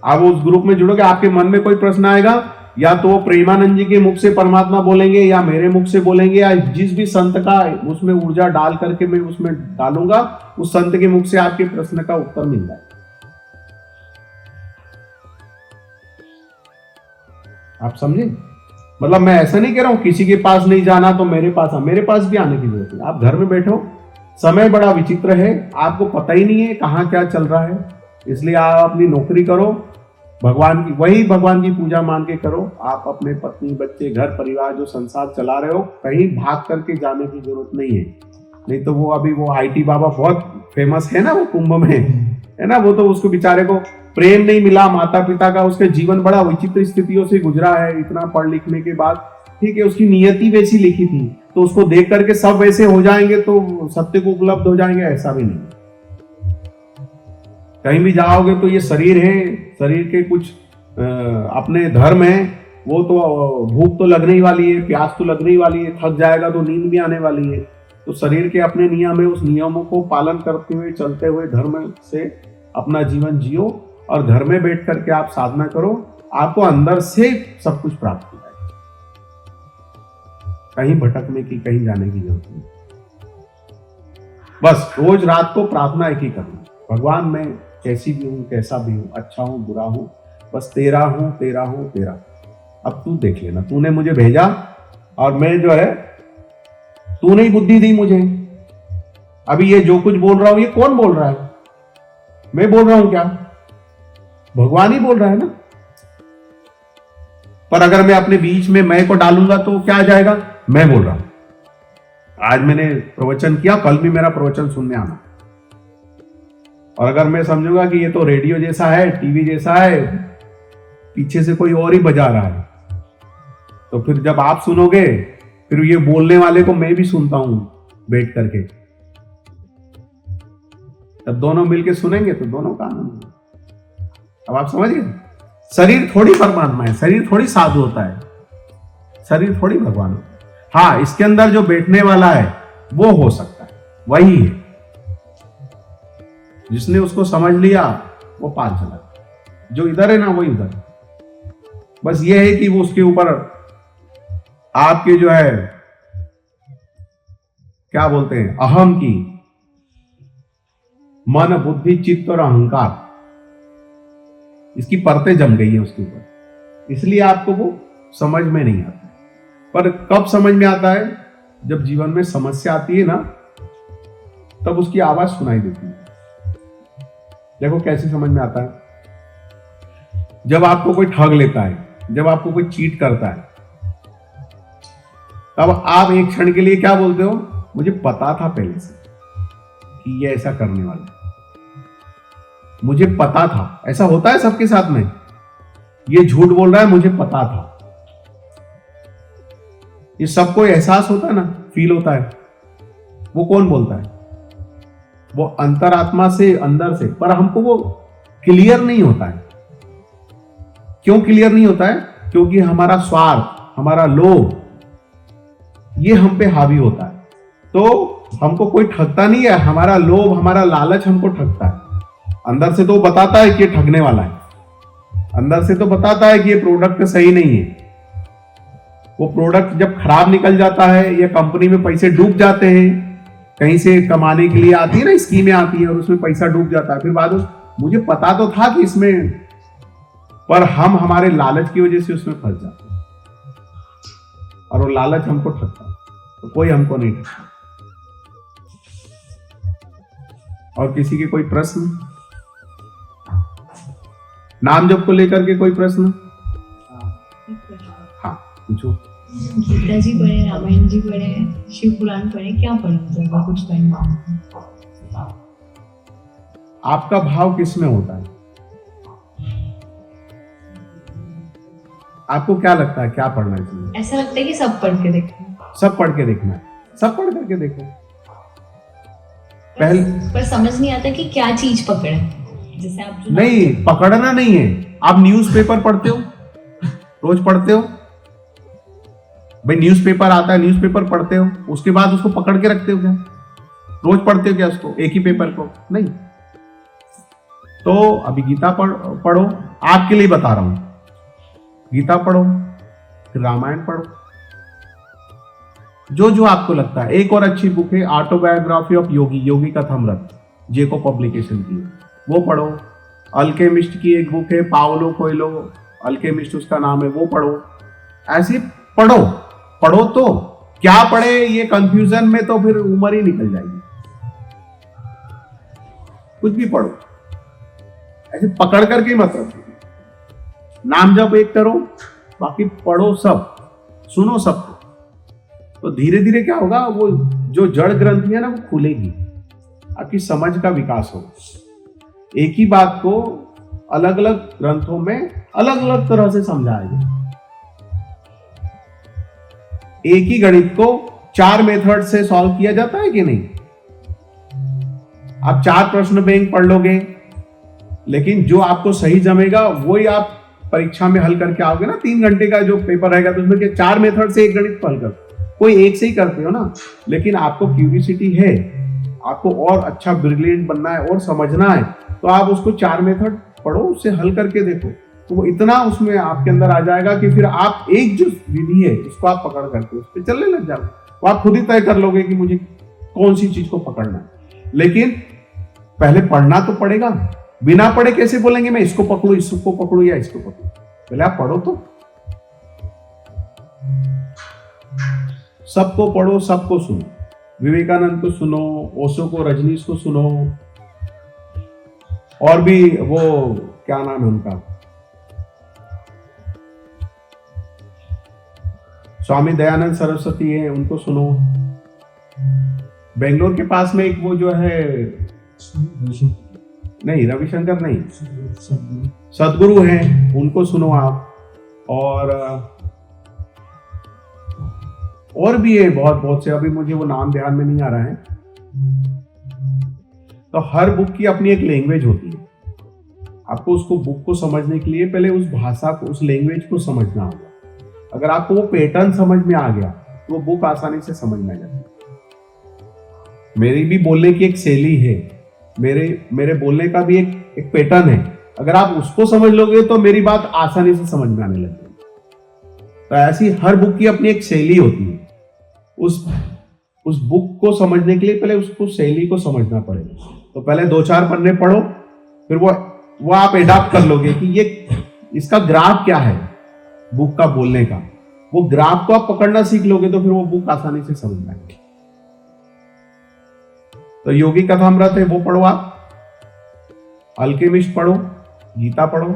आप उस ग्रुप में जुड़ोगे, आपके मन में कोई प्रश्न आएगा, या तो प्रेमानंद जी के मुख से परमात्मा बोलेंगे या मेरे मुख से बोलेंगे, या जिस भी संत का उसमें ऊर्जा डाल करके मैं उसमें डालूंगा, उस संत के मुख से आपके प्रश्न का उत्तर मिल जाएगा। आप समझे? मतलब मैं ऐसा नहीं कह रहा हूं किसी के पास नहीं जाना तो मेरे पास मेरे पास भी आने की जरूरत है। आप घर में बैठो, समय बड़ा विचित्र है, आपको पता ही नहीं है कहां क्या चल रहा है, इसलिए आप अपनी नौकरी करो, भगवान की वही भगवान की पूजा मान के करो। आप अपने पत्नी बच्चे घर परिवार जो संसार चला रहे हो, कहीं भाग करके जाने की जरूरत नहीं है। नहीं तो वो अभी वो IT बाबा बहुत फेमस है ना, वो कुंभ में है ना, वो तो उसको बेचारे को प्रेम नहीं मिला माता पिता का, उसके जीवन बड़ा विचित्र स्थितियों से गुजरा है इतना पढ़ लिखने के बाद। ठीक है, उसकी नियति वैसी लिखी थी, तो उसको देख करके सब वैसे हो जाएंगे तो सत्य को उपलब्ध हो जाएंगे, ऐसा भी नहीं। कहीं भी जाओगे तो ये शरीर है, शरीर के कुछ अपने धर्म है, वो तो भूख तो लगने ही वाली है, प्यास तो लगने ही वाली है, थक जाएगा तो नींद भी आने वाली है। तो शरीर के अपने नियम है, उस नियमों को पालन करते हुए चलते हुए धर्म से अपना जीवन जियो और घर में बैठ करके आप साधना करो, आपको अंदर से सब कुछ प्राप्त हो जाएगा। कहीं भटकने की, कहीं जाने की जरूरत नहीं। बस रोज रात को प्रार्थना एक ही करना, भगवान मैं कैसी भी हूं, कैसा भी हूं, अच्छा हूं बुरा हूं, बस तेरा हूं तेरा हूं तेरा। अब तू देख लेना, तूने मुझे भेजा और मैं जो है, तूने ही बुद्धि दी मुझे। अभी ये जो कुछ बोल रहा हूं ये कौन बोल रहा है? मैं बोल रहा हूं क्या? भगवान ही बोल रहा है ना। पर अगर मैं अपने बीच में मैं को डालूंगा तो क्या आ जाएगा? मैं बोल रहा हूं। आज मैंने प्रवचन किया, कल भी मेरा प्रवचन सुनने आना। और अगर मैं समझूंगा कि ये तो रेडियो जैसा है, टीवी जैसा है, पीछे से कोई और ही बजा रहा है, तो फिर जब आप सुनोगे, फिर ये बोलने वाले को मैं भी सुनता हूं बैठ करके, तब दोनों मिलके सुनेंगे तो दोनों का आनंद। अब आप समझ गए? शरीर थोड़ी परमात्मा है, शरीर थोड़ी साधु होता है, शरीर थोड़ी भगवान होता है। हाँ, इसके अंदर जो बैठने वाला है वो हो सकता है, वही है। जिसने उसको समझ लिया वो पार चला, जो इधर है ना वो इधर। बस ये है कि वो उसके ऊपर आपके जो है क्या बोलते हैं, अहम की, मन बुद्धि चित्त और अहंकार, इसकी परतें जम गई हैं उसके ऊपर, इसलिए आपको वो समझ में नहीं आता। पर कब समझ में आता है? जब जीवन में समस्या आती है ना, तब उसकी आवाज सुनाई देती है। देखो कैसे समझ में आता है। जब आपको कोई ठग लेता है, जब आपको कोई चीट करता है, तब आप एक क्षण के लिए क्या बोलते हो? मुझे पता था पहले से कि ये ऐसा करने वाला है, मुझे पता था। ऐसा होता है सबके साथ में, ये झूठ बोल रहा है, मुझे पता था। ये सबको एहसास होता है ना, फील होता है। वो कौन बोलता है? वो अंतरात्मा से, अंदर से। पर हमको वो क्लियर नहीं होता है। क्यों क्लियर नहीं होता है? क्योंकि हमारा स्वार्थ, हमारा लोभ, ये हम पे हावी होता है। तो हमको कोई ठगता नहीं है, हमारा लोभ, हमारा लालच हमको ठगता है। अंदर से तो बताता है कि ये ठगने वाला है, अंदर से तो बताता है कि ये प्रोडक्ट सही नहीं है। वो प्रोडक्ट जब खराब निकल जाता है या कंपनी में पैसे डूब जाते हैं, कहीं से कमाने के लिए आती है ना, स्कीमें आती है और उसमें पैसा डूब जाता है, फिर बाद में मुझे पता तो था कि इसमें, पर हम हमारे लालच की वजह से उसमें फंस जाते हैं और वो लालच हमको ठगता है। तो कोई हमको नहीं ठगता। और किसी के कोई प्रश्न? नाम जप को लेकर के कोई प्रश्न? हाँ पूछो। गीता जी पढ़े, रामायण जी पढ़े, शिव पुराण पढ़े, क्या पढ़े? मतलब कुछ पढ़ना। आपका भाव किस में होता है? आपको क्या लगता है क्या पढ़ना चाहिए? ऐसा लगता है कि सब पढ़ के देखो। सब पढ़ के देखना है, सब पढ़ करके देखो। पहले पर समझ नहीं आता कि क्या चीज पकड़े। जैसे आप नहीं, पकड़ना नहीं है। आप न्यूज़पेपर पढ़ते हो, रोज पढ़ते हो भाई, न्यूज़पेपर आता है, न्यूज़पेपर पढ़ते हो, उसके बाद उसको पकड़ के रखते हो क्या? रोज पढ़ते हो क्या उसको, एक ही पेपर को? नहीं। तो अभी गीता पढ़ो, आपके लिए बता रहा हूं। गीता पढ़ो, फिर रामायण पढ़ो, जो जो आपको लगता है। एक और अच्छी बुक है ऑटोबायोग्राफी ऑफ योगी, योगी कथामृत, जेको पब्लिकेशन की, वो पढ़ो। अल्केमिस्ट की एक बुक है, पाओलो कोएलो, अल्केमिस्ट उसका नाम है, वो पढ़ो। ऐसे पढ़ो। पढ़ो तो क्या पढ़े, ये कंफ्यूजन में तो फिर उम्र ही निकल जाएगी। कुछ भी पढ़ो, ऐसे पकड़ करके मत रखो। नाम जब एक करो, बाकी पढ़ो सब, सुनो सब। तो धीरे धीरे क्या होगा, वो जो जड़ ग्रंथि है ना, वो खुलेगी, आपकी समझ का विकास होगा। एक ही बात को अलग अलग ग्रंथों में अलग अलग तरह से समझाया गया। एक ही गणित को 4 मेथड से सॉल्व किया जाता है कि नहीं? आप 4 प्रश्न बैंक पढ़ लोगे, लेकिन जो आपको सही जमेगा वही आप परीक्षा में हल करके आओगे ना। 3 घंटे का जो पेपर रहेगा, तो उसमें 4 मेथड से एक गणित हल कर, कोई एक से ही करते हो ना। लेकिन आपको क्यूरियोसिटी है, आपको और अच्छा ब्रिलियंट बनना है और समझना है, तो आप उसको 4 मेथड पढ़ो, उससे हल करके देखो, तो वो इतना उसमें आपके अंदर आ जाएगा कि फिर आप एक जो विधि है उसको आप पकड़ करके उस पर चलने लग जाओगे। तो आप खुद ही तय कर लोगे कि मुझे कौन सी चीज को पकड़ना है। लेकिन पहले पढ़ना तो पड़ेगा। बिना पढ़े कैसे बोलेंगे मैं इसको पकड़ू, इसको पकड़ू या इसको पकड़ू? पहले आप पढ़ो तो। सबको पढ़ो, सबको सुनो। विवेकानंद को सुनो, ओशो को, रजनीश को सुनो, और भी वो क्या नाम है उनका, स्वामी दयानंद सरस्वती है, उनको सुनो। बेंगलोर के पास में एक वो जो है, नहीं रविशंकर नहीं, सदगुरु हैं, उनको सुनो आप। और भी है बहुत से, अभी मुझे वो नाम ध्यान में नहीं आ रहा है। तो हर बुक की अपनी एक लैंग्वेज होती है। आपको उसको बुक को समझने के लिए पहले उस भाषा को, उस लैंग्वेज को समझना होगा। अगर आपको वो पैटर्न समझ में आ गया तो वो बुक आसानी से समझ में आ जाती है। मेरी भी बोलने की एक शैली है, मेरे बोलने का भी एक पैटर्न है। अगर आप उसको समझ लोगे तो मेरी बात आसानी से समझ में आने लगेगी। तो ऐसी हर बुक की अपनी एक शैली होती है। उस बुक को समझने के लिए पहले उसको शैली को समझना पड़ेगा। तो पहले 2-4 पन्ने पढ़ो, फिर वो वो आप एडॉप्ट कर लोगे कि ये इसका ग्राफ क्या है बुक का बोलने का, वो ग्राफ को आप पकड़ना सीख लोगे तो फिर वो बुक आसानी से समझ में आएगी। तो योगी कथामृत है वो पढ़ो, आप अल्केमिस्ट पढ़ो, गीता पढ़ो,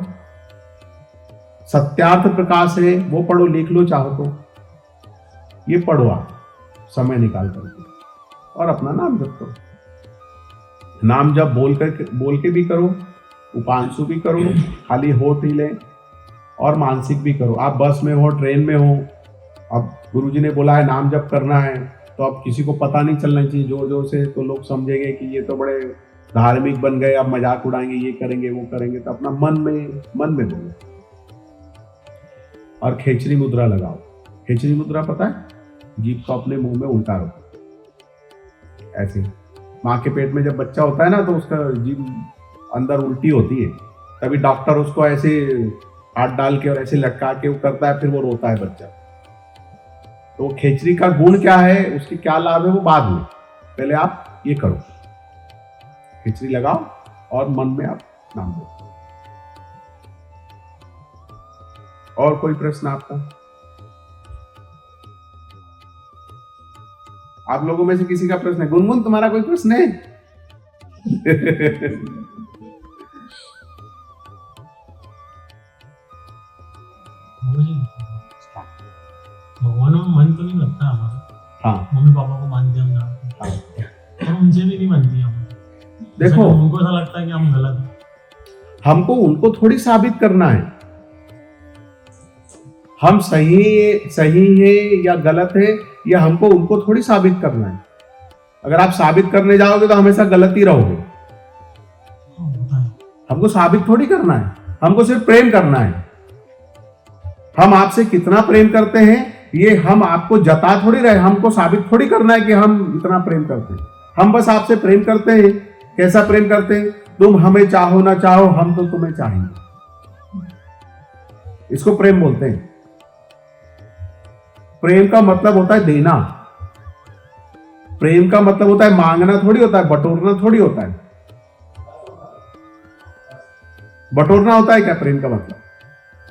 सत्यार्थ प्रकाश है वो पढ़ो, लिख लो चाहो तो, ये पढ़ो आप समय निकाल करके और अपना नाम जप करो। नाम जप बोल के भी करो, उपांशु भी करो, खाली होठ हिले, और मानसिक भी करो। आप बस में हो, ट्रेन में हो, अब गुरुजी ने बोला है नाम जप करना है, तो अब किसी को पता नहीं चलना चाहिए जोर जोर से, तो लोग समझेंगे कि ये तो बड़े धार्मिक बन गए, अब मजाक उड़ाएंगे, ये करेंगे वो करेंगे। तो अपना मन में बोलो और खेचरी मुद्रा लगाओ। खेचरी मुद्रा पता है? जीभ को अपने मुंह में उल्टा रखो ऐसे। माँ के पेट में जब बच्चा होता है ना तो उसका जीभ अंदर उल्टी होती है, तभी डॉक्टर उसको ऐसे हाथ डाल के और ऐसे लटका के वो करता है, फिर वो रोता है बच्चा। तो खेचरी का गुण क्या है, उसके क्या लाभ है, वो बाद में, पहले आप ये करो, खिचड़ी लगाओ और मन में आप नाम लो। और कोई प्रश्न आपका? आप लोगों में से किसी का प्रश्न है? गुनगुन तुम्हारा कोई प्रश्न है? भगवान में मन तो नहीं लगता हमारा। हाँ, मम्मी पापा को मानते हम जाते हाँ। और उनसे भी नहीं मानती हम। देखो, उनको ऐसा लगता है कि हम गलत हैं। हमको उनको थोड़ी साबित करना है हम सही है या गलत है, या हमको उनको थोड़ी साबित करना है। अगर आप साबित करने जाओगे तो हमेशा गलत ही रहोगे। हमको साबित थोड़ी करना है, हमको सिर्फ प्रेम करना है। हम आपसे कितना प्रेम करते हैं ये हम आपको जता थोड़ी रहे, हमको साबित थोड़ी करना है कि हम इतना प्रेम करते हैं। हम बस आपसे प्रेम करते हैं। कैसा प्रेम करते हैं? तुम हमें चाहो ना चाहो, हम तो तुम्हें चाहेंगे। इसको प्रेम बोलते हैं। प्रेम का मतलब होता है देना। प्रेम का मतलब होता है मांगना थोड़ी होता है, बटोरना थोड़ी होता है। बटोरना होता है क्या प्रेम का मतलब?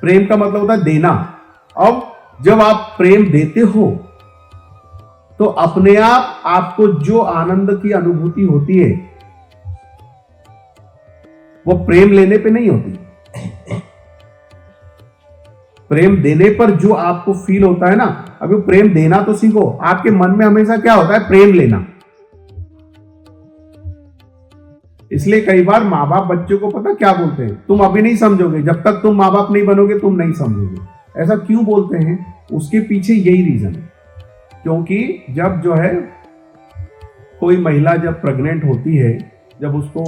प्रेम का मतलब होता है देना। अब जब आप प्रेम देते हो तो अपने आप आपको जो आनंद की अनुभूति होती है वो प्रेम लेने पे नहीं होती। प्रेम देने पर जो आपको फील होता है ना, अभी वो प्रेम देना तो सीखो। आपके मन में हमेशा क्या होता है? प्रेम लेना। इसलिए कई बार माँ बाप बच्चों को पता क्या बोलते हैं? तुम अभी नहीं समझोगे, जब तक तुम माँ बाप नहीं बनोगे तुम नहीं समझोगे। ऐसा क्यों बोलते हैं? उसके पीछे यही रीजन है, क्योंकि जब जो है कोई महिला जब प्रेग्नेंट होती है, जब उसको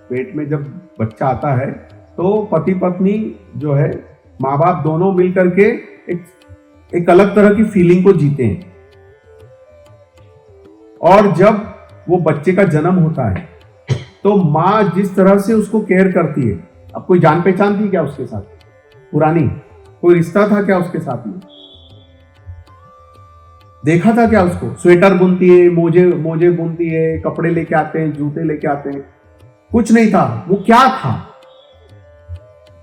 पेट में जब बच्चा आता है, तो पति पत्नी जो है, माँ बाप दोनों मिलकर के एक अलग तरह की फीलिंग को जीते हैं। और जब वो बच्चे का जन्म होता है तो माँ जिस तरह से उसको केयर करती है, अब कोई जान पहचान थी क्या उसके साथ? पुरानी कोई रिश्ता था क्या उसके साथ में? देखा था क्या उसको? स्वेटर बुनती है, मोजे बुनती है, कपड़े लेके आते हैं, जूते लेके आते हैं, कुछ नहीं था। वो क्या था?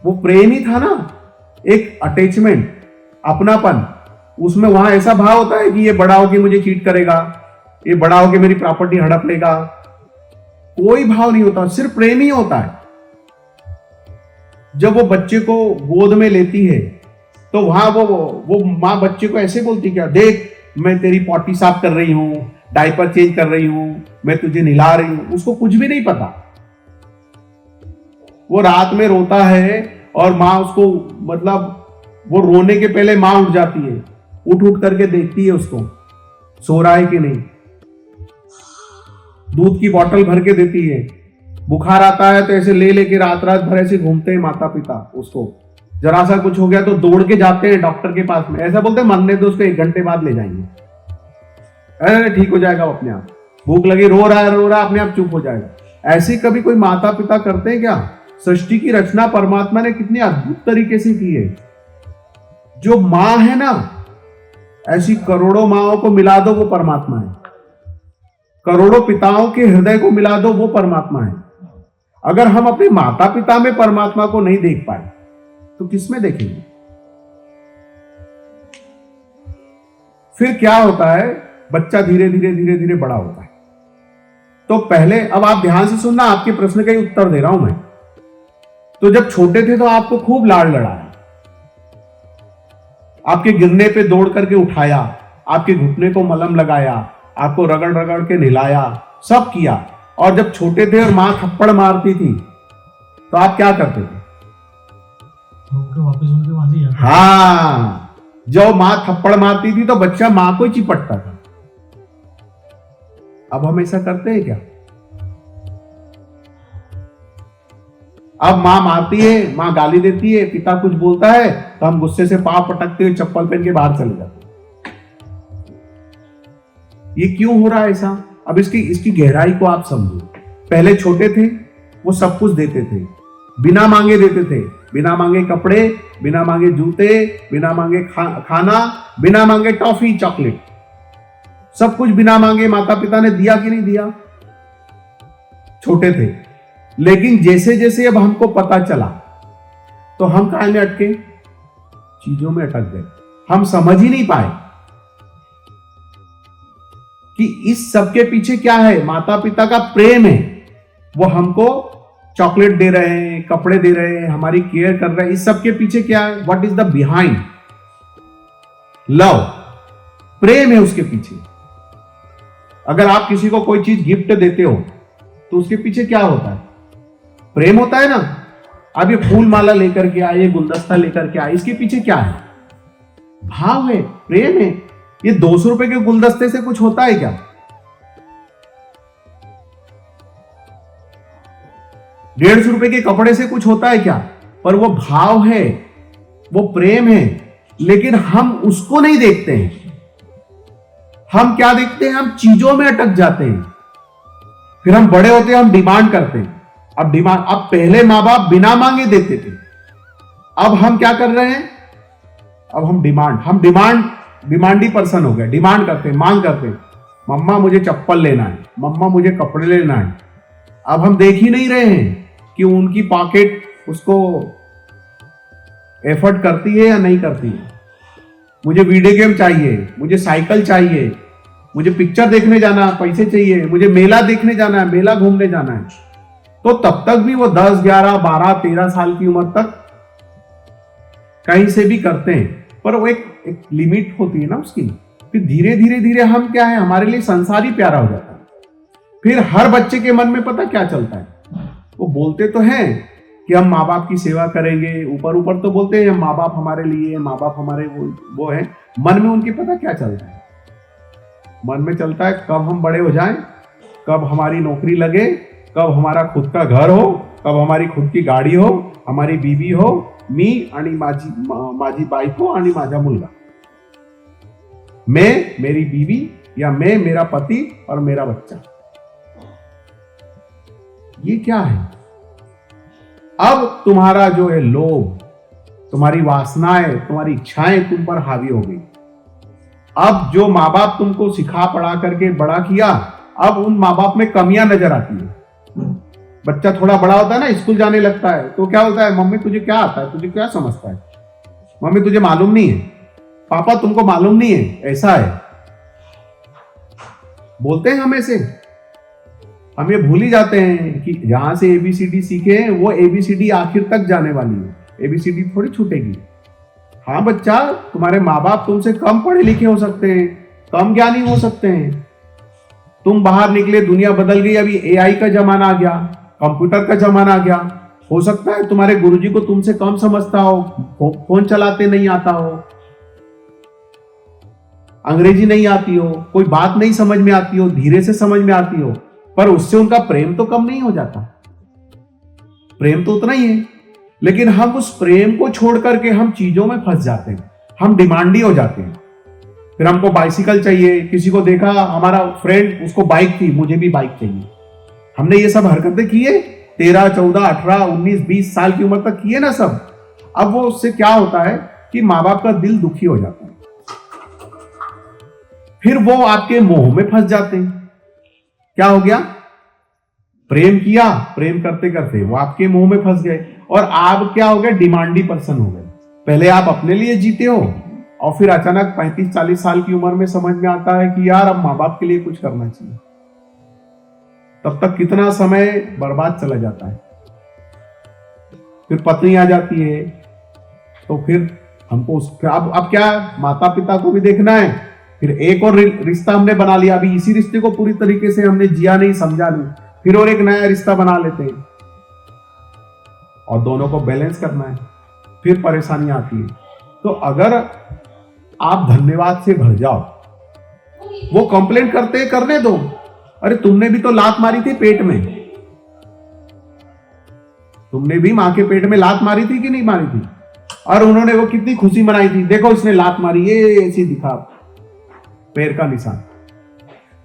वो प्रेम ही था ना, एक अटैचमेंट, अपनापन। उसमें वहां ऐसा भाव होता है कि ये बड़ा होके मुझे चीट करेगा, ये बड़ा होके मेरी प्रॉपर्टी हड़प लेगा, कोई भाव नहीं होता, सिर्फ प्रेम ही होता है। जब वो बच्चे को गोद में लेती है तो वहां वो माँ बच्चे को ऐसे बोलती, क्या देख मैं तेरी पॉटी साफ कर रही हूं, डायपर चेंज कर रही हूं, मैं तुझे नहला रही हूं। उसको कुछ भी नहीं पता। वो रात में रोता है और माँ उसको, मतलब वो रोने के पहले माँ उठ जाती है, उठ करके देखती है उसको सो रहा है कि नहीं, दूध की बोतल भर के देती है। बुखार आता है तो ऐसे लेके रात भर ऐसे घूमते हैं माता पिता उसको। जरा सा कुछ हो गया तो दौड़ के जाते हैं डॉक्टर के पास में, ऐसा बोलते हैं मरने दो उसको, 1 घंटे बाद ले जाएंगे, अरे ठीक हो जाएगा अपने आप। भूख लगी, रो रहा है अपने आप चुप हो जाएगा। ऐसे कभी कोई माता पिता करते हैं क्या? सृष्टि की रचना परमात्मा ने कितनी अद्भुत तरीके से की है। जो मां है ना, ऐसी करोड़ों माओं को मिला दो वो परमात्मा है। करोड़ों पिताओं के हृदय को मिला दो वो परमात्मा है। अगर हम अपने माता पिता में परमात्मा को नहीं देख पाए तो किसमें देखेंगे? फिर क्या होता है, बच्चा धीरे धीरे धीरे धीरे बड़ा होता है। तो पहले, अब आप ध्यान से सुनना, आपके प्रश्न का ही उत्तर दे रहा हूं मैं। तो जब छोटे थे तो आपको खूब लाड़ लड़ाया, आपके गिरने पे दौड़ करके उठाया, आपके घुटने को मलम लगाया, आपको रगड़ रगड़ के नहलाया, सब किया। और जब छोटे थे और मां थप्पड़ मारती थी तो आप क्या करते थे? वापस उनके पास ही जाते। हाँ, जब मां थप्पड़ मारती थी तो बच्चा मां को ही चिपटता था। अब हम ऐसा करते हैं क्या? अब मां मारती है, मां गाली देती है, पिता कुछ बोलता है तो हम गुस्से से पांव पटकते हुए चप्पल पहन के बाहर चले जाते हैं। ये क्यों हो रहा है ऐसा? अब इसकी गहराई को आप समझो। पहले छोटे थे, वो सब कुछ देते थे, बिना मांगे देते थे, बिना मांगे कपड़े, बिना मांगे जूते, बिना मांगे खाना, बिना मांगे टॉफी चॉकलेट, सब कुछ बिना मांगे माता पिता ने दिया कि नहीं दिया? छोटे थे। लेकिन जैसे जैसे अब हमको पता चला तो हम कहां में अटके? चीजों में अटक गए। हम समझ ही नहीं पाए कि इस सब के पीछे क्या है। माता पिता का प्रेम है, वो हमको चॉकलेट दे रहे हैं, कपड़े दे रहे हैं, हमारी केयर कर रहे हैं। इस सब के पीछे क्या है? What is the behind? Love, प्रेम है उसके पीछे। अगर आप किसी को कोई चीज गिफ्ट देते हो तो उसके पीछे क्या होता है? प्रेम होता है ना। अब ये फूल माला लेकर के आए, ये गुलदस्ता लेकर के आए, इसके पीछे क्या है? भाव है, प्रेम है। ये 200 रुपए के गुलदस्ते से कुछ होता है क्या? ₹150 के कपड़े से कुछ होता है क्या? पर वो भाव है, वो प्रेम है। लेकिन हम उसको नहीं देखते हैं। हम क्या देखते हैं? हम चीजों में अटक जाते हैं। फिर हम बड़े होते हैं, हम डिमांड करते हैं। अब पहले मां बाप बिना मांगे देते थे, अब हम क्या कर रहे हैं? अब हम डिमांडी पर्सन हो गए। डिमांड करते हैं, मांग करते हैं। मम्मा मुझे चप्पल लेना है, मम्मा मुझे कपड़े लेना है। अब हम देख ही नहीं रहे हैं कि उनकी पॉकेट उसको एफर्ट करती है या नहीं करती है। मुझे वीडियो गेम चाहिए, मुझे साइकिल चाहिए, मुझे पिक्चर देखने जाना, पैसे चाहिए, मुझे मेला देखने जाना है, मेला घूमने जाना है। तो तब तक भी वो 10, 11, 12, 13 साल की उम्र तक कहीं से भी करते हैं, पर वो एक लिमिट होती है ना उसकी। फिर धीरे धीरे धीरे हम क्या है, हमारे लिए संसार ही प्यारा हो जाता है। फिर हर बच्चे के मन में पता क्या चलता है? वो बोलते तो हैं कि हम माँ बाप की सेवा करेंगे, ऊपर ऊपर तो बोलते हैं माँ बाप हमारे लिए, माँ बाप हमारे वो है। मन में उनके पता क्या चलता है? मन में चलता है कब हम बड़े हो जाएं, कब हमारी नौकरी लगे, कब हमारा खुद का घर हो, कब हमारी खुद की गाडी हो, हमारी बीवी हो, मी आणि माझी बायको आणि माझा मुलगा, मैं, मेरी बीवी, या मैं, मेरा पति और मेरा बच्चा। ये क्या है? अब तुम्हारा जो है लोभ, तुम्हारी वासनाएं, तुम्हारी इच्छाएं तुम पर हावी हो गई। अब जो माँ बाप तुमको सिखा पढ़ा करके बड़ा किया, अब उन माँ बाप में कमियां नजर आती है। बच्चा थोड़ा बड़ा होता है ना, स्कूल जाने लगता है, तो क्या होता है? मम्मी तुझे क्या आता है, तुझे क्या समझता है? मम्मी तुझे मालूम नहीं है, पापा तुमको मालूम नहीं है, ऐसा है। बोलते हैं हम ऐसे। हम ये भूल ही जाते हैं कि जहां से ABCD सीखे हैं वो ABCD आखिर तक जाने वाली है, ABCD थोड़ी छूटेगी। हाँ बच्चा, तुम्हारे माँ बाप तुमसे कम पढ़े लिखे हो सकते हैं, कम ज्ञानी हो सकते हैं। तुम बाहर निकले, दुनिया बदल गई, अभी AI का जमाना आ गया, कंप्यूटर का जमाना आ गया। हो सकता है तुम्हारे गुरुजी को तुमसे कम समझता हो, फोन चलाते नहीं आता हो, अंग्रेजी नहीं आती हो, कोई बात नहीं समझ में आती हो, धीरे से समझ में आती हो, पर उससे उनका प्रेम तो कम नहीं हो जाता। प्रेम तो उतना ही है। लेकिन हम उस प्रेम को छोड़ करके हम चीजों में फंस जाते हैं, हम डिमांडी हो जाते हैं। फिर हमको बाइसिकल चाहिए, किसी को देखा हमारा फ्रेंड, उसको बाइक थी, मुझे भी बाइक चाहिए। हमने ये सब हरकतें की है 13, 14, 18, 19, 20 साल की उम्र तक किए ना सब। अब वो उससे क्या होता है कि माँ बाप का दिल दुखी हो जाता है, फिर वो आपके मोह में फंस जाते हैं। क्या हो गया? प्रेम किया, प्रेम करते करते वो आपके मुंह में फंस गए और आप क्या हो गए, डिमांडी पर्सन हो गए। पहले आप अपने लिए जीते हो और फिर अचानक 35-40 साल की उम्र में समझ में आता है कि यार अब माँ बाप के लिए कुछ करना चाहिए। तब तक कितना समय बर्बाद चला जाता है। फिर पत्नी आ जाती है तो फिर हमको अब क्या, माता पिता को भी देखना है। फिर एक और रिश्ता हमने बना लिया, अभी इसी रिश्ते को पूरी तरीके से हमने जिया नहीं, समझा नहीं, फिर और एक नया रिश्ता बना लेते हैं और दोनों को बैलेंस करना है, फिर परेशानी आती है। तो अगर आप धन्यवाद से भर जाओ, वो कंप्लेंट करते करने दो, अरे तुमने भी तो लात मारी थी पेट में, तुमने भी मां के पेट में लात मारी थी कि नहीं मारी थी, और उन्होंने वो कितनी खुशी मनाई थी, देखो इसने लात मारी, ये ऐसी दिखा पैर का निशान।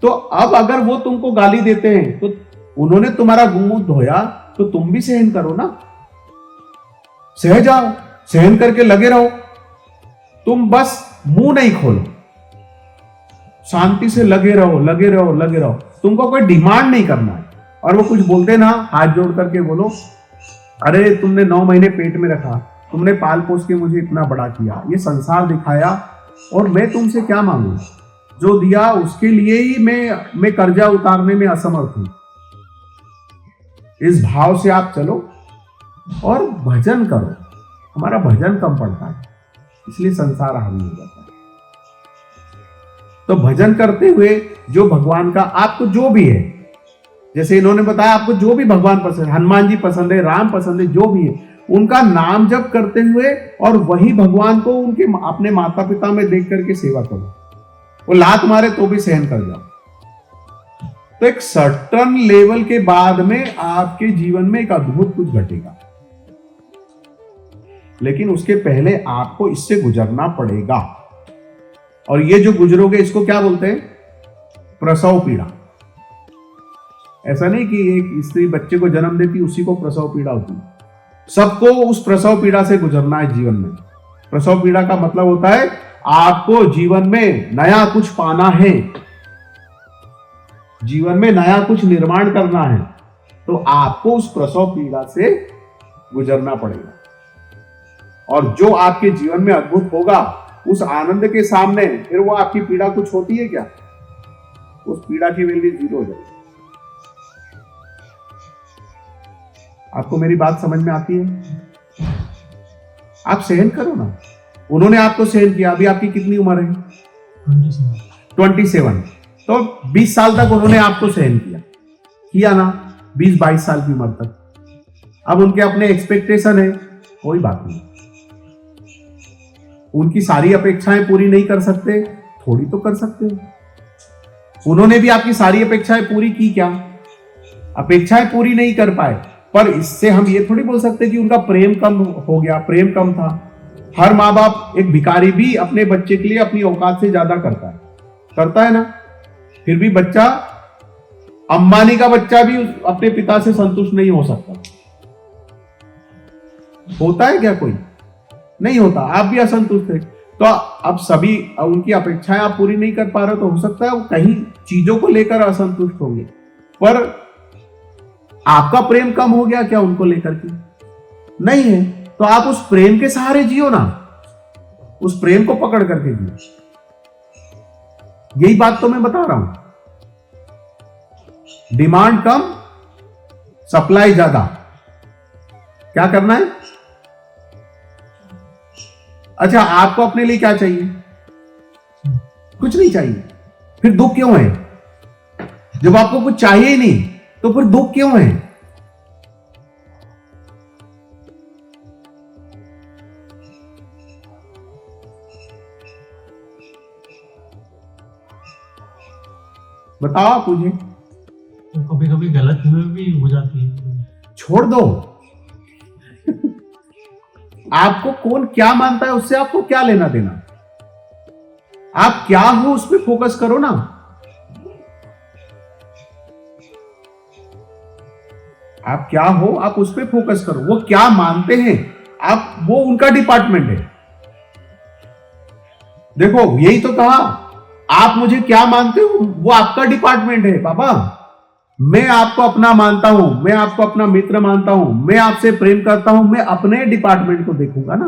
तो अब अगर वो तुमको गाली देते हैं तो उन्होंने तुम्हारा मुंह धोया तो तुम भी सहन करो ना, सह जाओ, सहन करके लगे रहो। तुम बस मुंह नहीं खोलो, शांति से लगे रहो, लगे रहो, लगे रहो। तुमको कोई डिमांड नहीं करना है। और वो कुछ बोलते ना, हाथ जोड़ करके बोलो, अरे तुमने 9 महीने पेट में रखा, तुमने पाल पोस के मुझे इतना बड़ा किया, ये संसार दिखाया, और मैं तुमसे क्या मांगू, जो दिया उसके लिए ही मैं कर्जा उतारने में असमर्थ हूं। इस भाव से आप चलो और भजन करो। हमारा भजन कम पड़ता है, इसलिए संसार हावी हो जाता है। तो भजन करते हुए जो भगवान का आपको जो भी है, जैसे इन्होंने बताया आपको जो भी भगवान पसंद है, हनुमान जी पसंद है, राम पसंद है, जो भी है, उनका नाम जप करते हुए और वही भगवान को उनके अपने माता पिता में देख करके सेवा करो। वो लात मारे तो भी सहन कर जाओ। तो एक सर्टन लेवल के बाद में आपके जीवन में एक अद्भुत कुछ घटेगा, लेकिन उसके पहले आपको इससे गुजरना पड़ेगा। और ये जो गुजरोगे इसको क्या बोलते हैं, प्रसव पीड़ा। ऐसा नहीं कि एक स्त्री बच्चे को जन्म देती उसी को प्रसव पीड़ा होती है, सबको उस प्रसव पीड़ा से गुजरना है जीवन में। प्रसव पीड़ा का मतलब होता है आपको जीवन में नया कुछ पाना है, जीवन में नया कुछ निर्माण करना है, तो आपको उस प्रसव पीड़ा से गुजरना पड़ेगा। और जो आपके जीवन में अद्भुत होगा, उस आनंद के सामने फिर वो आपकी पीड़ा कुछ होती है क्या, उस पीड़ा की वैल्यू 0 हो जाएगी। आपको मेरी बात समझ में आती है? आप सहन करो ना, उन्होंने आपको सहन किया। अभी आपकी कितनी उम्र है? 27। तो 20 साल तक उन्होंने आपको सहन किया ना, 20-22 साल की उम्र तक। अब उनके अपने एक्सपेक्टेशन है, कोई बात नहीं, उनकी सारी अपेक्षाएं पूरी नहीं कर सकते, थोड़ी तो कर सकते हो। उन्होंने भी आपकी सारी अपेक्षाएं पूरी की क्या? अपेक्षाएं पूरी नहीं कर पाए, पर इससे हम ये थोड़ी बोल सकते कि उनका प्रेम कम हो गया, प्रेम कम था। हर माँ बाप, एक भिखारी भी अपने बच्चे के लिए अपनी औकात से ज्यादा करता है ना। फिर भी बच्चा, अंबानी का बच्चा भी अपने पिता से संतुष्ट नहीं हो सकता। होता है क्या कोई? नहीं होता। आप भी असंतुष्ट थे, तो अब सभी उनकी अपेक्षाएं आप पूरी नहीं कर पा रहे, तो हो सकता है वो कहीं चीजों को लेकर असंतुष्ट होंगे, पर आपका प्रेम कम हो गया क्या उनको लेकर के? नहीं है। तो आप उस प्रेम के सहारे जियो ना, उस प्रेम को पकड़ करके जियो। यही बात तो मैं बता रहा हूं। डिमांड कम, सप्लाई ज्यादा। क्या करना है? अच्छा, आपको अपने लिए क्या चाहिए? कुछ नहीं चाहिए, फिर दुख क्यों है? जब आपको कुछ चाहिए ही नहीं तो फिर दुख क्यों है? बताओ आप मुझे। तो कभी कभी गलत में भी हो जाती है। छोड़ दो। आपको कौन क्या मानता है उससे आपको क्या लेना देना? आप क्या हो उस पर फोकस करो ना। आप क्या हो, आप उस पर फोकस करो। वो क्या मानते हैं, आप, वो उनका डिपार्टमेंट है। देखो, यही तो कहा, आप मुझे क्या मानते हो वो आपका डिपार्टमेंट है बाबा। मैं आपको अपना मानता हूं, मैं आपको अपना मित्र मानता हूं, मैं आपसे प्रेम करता हूं, मैं अपने डिपार्टमेंट को देखूंगा ना।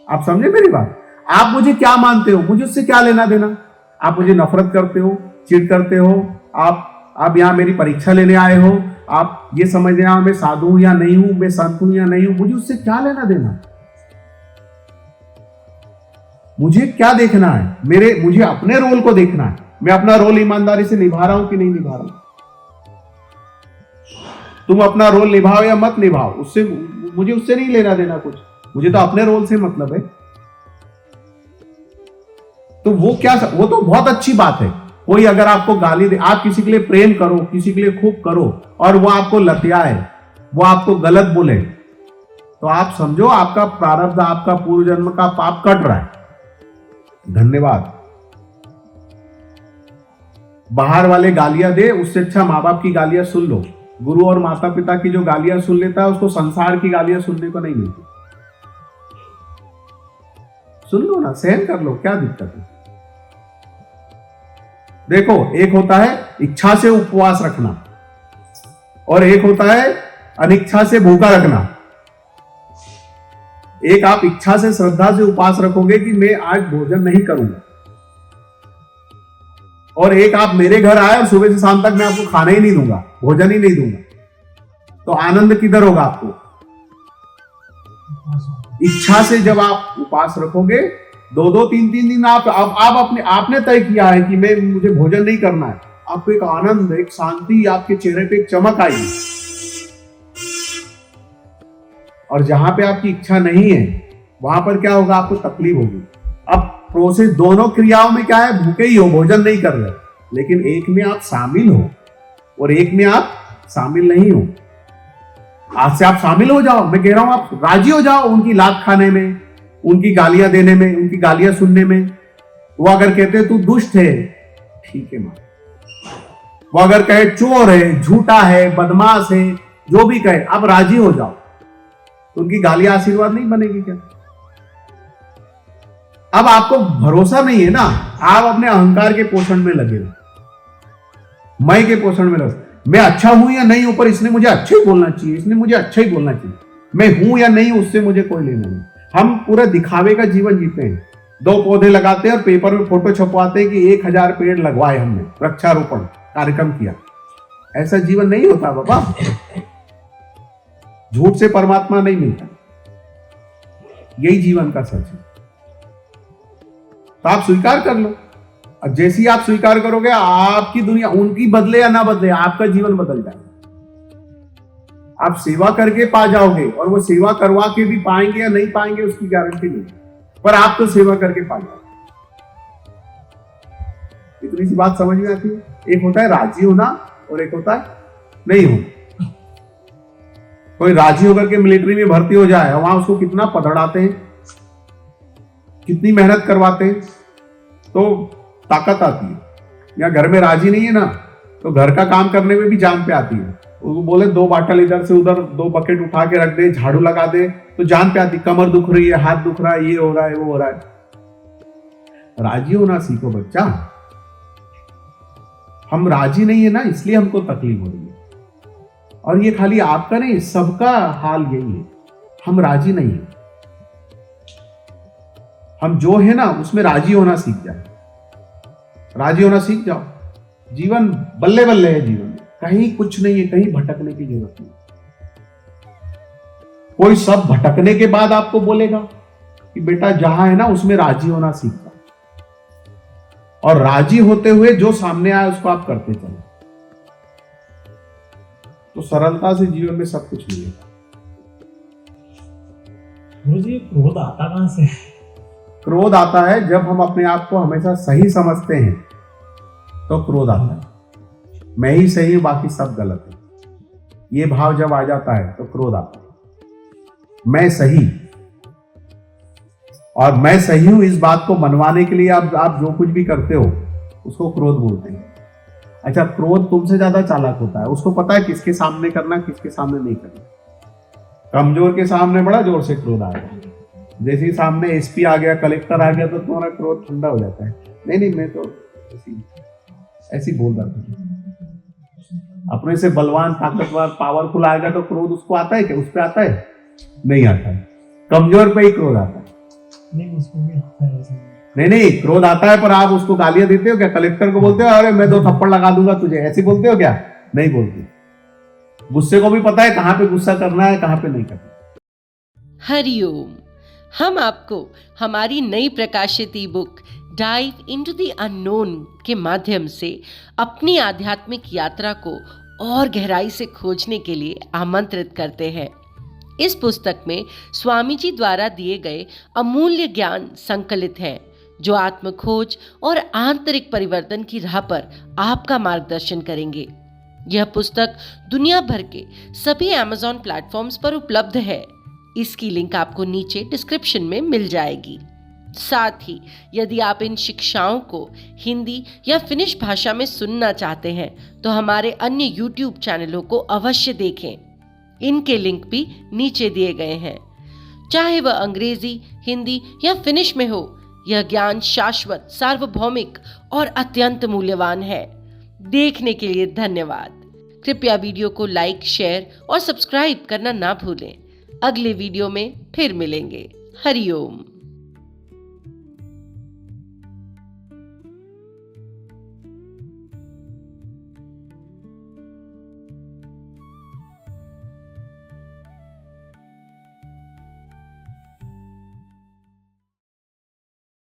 आप समझे मेरी बात? आप मुझे क्या मानते हो, मुझे उससे क्या लेना देना? आप मुझे नफरत करते हो, चिढ़ करते हो, आप यहां मेरी परीक्षा लेने आए हो, आप ये समझ रहे हो मैं साधु हूं या नहीं हूं, मैं संत हूं या नहीं हूं, मुझे उससे क्या लेना देना? मुझे क्या देखना है? मुझे अपने रोल को देखना है। मैं अपना रोल ईमानदारी से निभा रहा हूं कि नहीं निभा रहा हूं? तुम अपना रोल निभाओ या मत निभाओ, उससे मुझे उससे नहीं लेना देना कुछ। मुझे तो अपने रोल से मतलब है। तो वो तो बहुत अच्छी बात है। कोई अगर आपको गाली दे, आप किसी के लिए प्रेम करो, किसी के लिए खूब करो, और वो आपको लतियाए, वो आपको गलत बोले, तो आप समझो आपका प्रारब्ध, आपका पूर्व जन्म का पाप कट रहा है। धन्यवाद। बाहर वाले गालियां दे, उससे अच्छा माँ बाप की गालियां सुन लो। गुरु और माता पिता की जो गालियां सुन लेता है, उसको संसार की गालियां सुनने को नहीं मिलती। सुन लो ना, सहन कर लो, क्या दिक्कत है? देखो, एक होता है इच्छा से उपवास रखना, और एक होता है अनिच्छा से भूखा रखना। एक आप इच्छा से, श्रद्धा से उपवास रखोगे कि मैं आज भोजन नहीं करूंगा, और एक आप मेरे घर आए और सुबह से शाम तक मैं आपको खाना ही नहीं दूंगा, भोजन ही नहीं दूंगा, तो आनंद किधर होगा आपको? इच्छा से जब आप उपवास रखोगे, 2-2, 3-3 दिन आप आपने तय किया है कि मुझे भोजन नहीं करना है, आपको एक आनंद, एक शांति, आपके चेहरे पे एक चमक आएगी। और जहां पे आपकी इच्छा नहीं है, वहां पर क्या होगा? आपको तकलीफ होगी। अब प्रोसेस दोनों क्रियाओं में क्या है? भूखे ही हो, भोजन नहीं कर रहे, लेकिन एक में आप शामिल हो और एक में आप शामिल नहीं हो। आज से आप शामिल हो जाओ, मैं कह रहा हूं, आप राजी हो जाओ उनकी लात खाने में, उनकी गालियां देने में, उनकी गालियां सुनने में। वो अगर कहते तू दुष्ट है, ठीक है मां। वो अगर कहे चोर है, झूठा है, बदमाश है, जो भी कहे, आप राजी हो जाओ, तो उनकी गालियां आशीर्वाद नहीं बनेगी क्या? अब आपको भरोसा नहीं है ना, आप अपने अहंकार के पोषण में लगे हो, मैं के पोषण में लगे। मैं अच्छा हूं या नहीं हूं, पर इसने मुझे अच्छा ही बोलना चाहिए, इसने मुझे अच्छा ही बोलना चाहिए। मैं हूं या नहीं, उससे मुझे कोई लेना नहीं। हम पूरा दिखावे का जीवन जीते हैं। 2 पौधे लगाते हैं और पेपर में फोटो छपवाते हैं कि 1000 पेड़ लगवाए हमने, वृक्षारोपण कार्यक्रम किया। ऐसा जीवन नहीं होता बाबा। झूठ से परमात्मा नहीं मिलता, यही जीवन का सच है। तो आप स्वीकार कर लो, और जैसे ही आप स्वीकार करोगे, आपकी दुनिया, उनकी बदले या ना बदले, आपका जीवन बदल जाएगा। आप सेवा करके पा जाओगे, और वो सेवा करवा के भी पाएंगे या नहीं पाएंगे उसकी गारंटी नहीं, पर आप तो सेवा करके पा जाओगे। इतनी सी बात समझ में आती है। एक होता है राजी होना और एक होता है नहीं होना। कोई राजी होकर के मिलिट्री में भर्ती हो जाए, वहां उसको कितना पधड़ाते हैं, कितनी मेहनत करवाते हैं, तो ताकत आती है। या घर में राजी नहीं है ना, तो घर का काम करने में भी जान पे आती है। उसको बोले 2 बाटल इधर से उधर, 2 बकेट उठा के रख दे, झाड़ू लगा दे, तो जान पे आती, कमर दुख रही है, हाथ दुख रहा है, ये हो रहा है, वो हो रहा है। राजी होना सीखो बच्चा। हम राजी नहीं है ना, इसलिए हमको तकलीफ हो रही है। और ये खाली आपका नहीं, सबका हाल यही है। हम राजी नहीं है। हम जो है ना, उसमें राजी होना सीख जाए। राजी होना सीख जाओ, जीवन बल्ले बल्ले है। जीवन में कहीं कुछ नहीं है, कहीं भटकने की जरूरत नहीं। कोई सब भटकने के बाद आपको बोलेगा कि बेटा जहां है ना, उसमें राजी होना सीख जाओ, और राजी होते हुए जो सामने आए उसको आप करते चलो, तो सरलता से जीवन में सब कुछ मिलेगा। गुरुजी, क्रोध आता कहां से? क्रोध आता है जब हम अपने आप को हमेशा सही समझते हैं, तो क्रोध आता है। मैं ही सही हूं, बाकी सब गलत है, ये भाव जब आ जाता है तो क्रोध आता है। मैं सही, और मैं सही हूं इस बात को मनवाने के लिए आप जो कुछ भी करते हो उसको क्रोध बोलते हैं। अच्छा, क्रोध तुमसे ज्यादा चालाक होता है, उसको पता है किसके सामने करना, किसके सामने नहीं करना। कमजोर के सामने बड़ा जोर से क्रोध आएगा, जैसे ही सामने एसपी आ गया, कलेक्टर आ गया, तो तुम्हारा क्रोध ठंडा हो जाता है। नहीं, मैं तो ऐसी बोल रहा था। अपने से बलवान, ताकतवर, पावरफुल आएगा तो क्रोध उसको आता है क्या? उस पे आता है? नहीं आता है। कमजोर पे ही क्रोध आता है। नहीं, उसको भी आता है ऐसा। नहीं, क्रोध आता है, पर आप उसको गालियां देते हो क्या? कलेक्टर को बोलते हो अरे मैं 2 थप्पड़ लगा दूंगा तुझे, ऐसे बोलते हो क्या? नहीं बोलते। गुस्से को भी पता है कहां पे गुस्सा करना है, कहां पे नहीं करना। हरिओम। हम आपको हमारी नई प्रकाशित ई book dive into the unknown के माध्यम से अपनी आध्यात्मिक यात्रा को और गहराई से खोजने के लिए आमंत्रित करते हैं। इस पुस्तक में स्वामी जी द्वारा दिए गए अमूल्य ज्ञान संकलित हैं, जो आत्मखोज और आंतरिक परिवर्तन की राह पर आपका मार्गदर्शन करेंगे। यह पुस्तक दुनिया भर के सभी Amazon प्लेटफॉर्म्स पर उपलब्ध है। इसकी लिंक आपको नीचे डिस्क्रिप्शन में मिल जाएगी। साथ ही यदि आप इन शिक्षाओं को हिंदी या फिनिश भाषा में सुनना चाहते हैं तो हमारे अन्य YouTube चैनलों को अवश्य देखें। इनके लिंक भी नीचे दिए गए हैं। चाहे वह अंग्रेजी, हिंदी या फिनिश में हो, यह ज्ञान शाश्वत, सार्वभौमिक और अत्यंत मूल्यवान है। देखने के लिए धन्यवाद। कृपया वीडियो को लाइक, शेयर और सब्सक्राइब करना ना भूलें। अगले वीडियो में फिर मिलेंगे। हरिओम।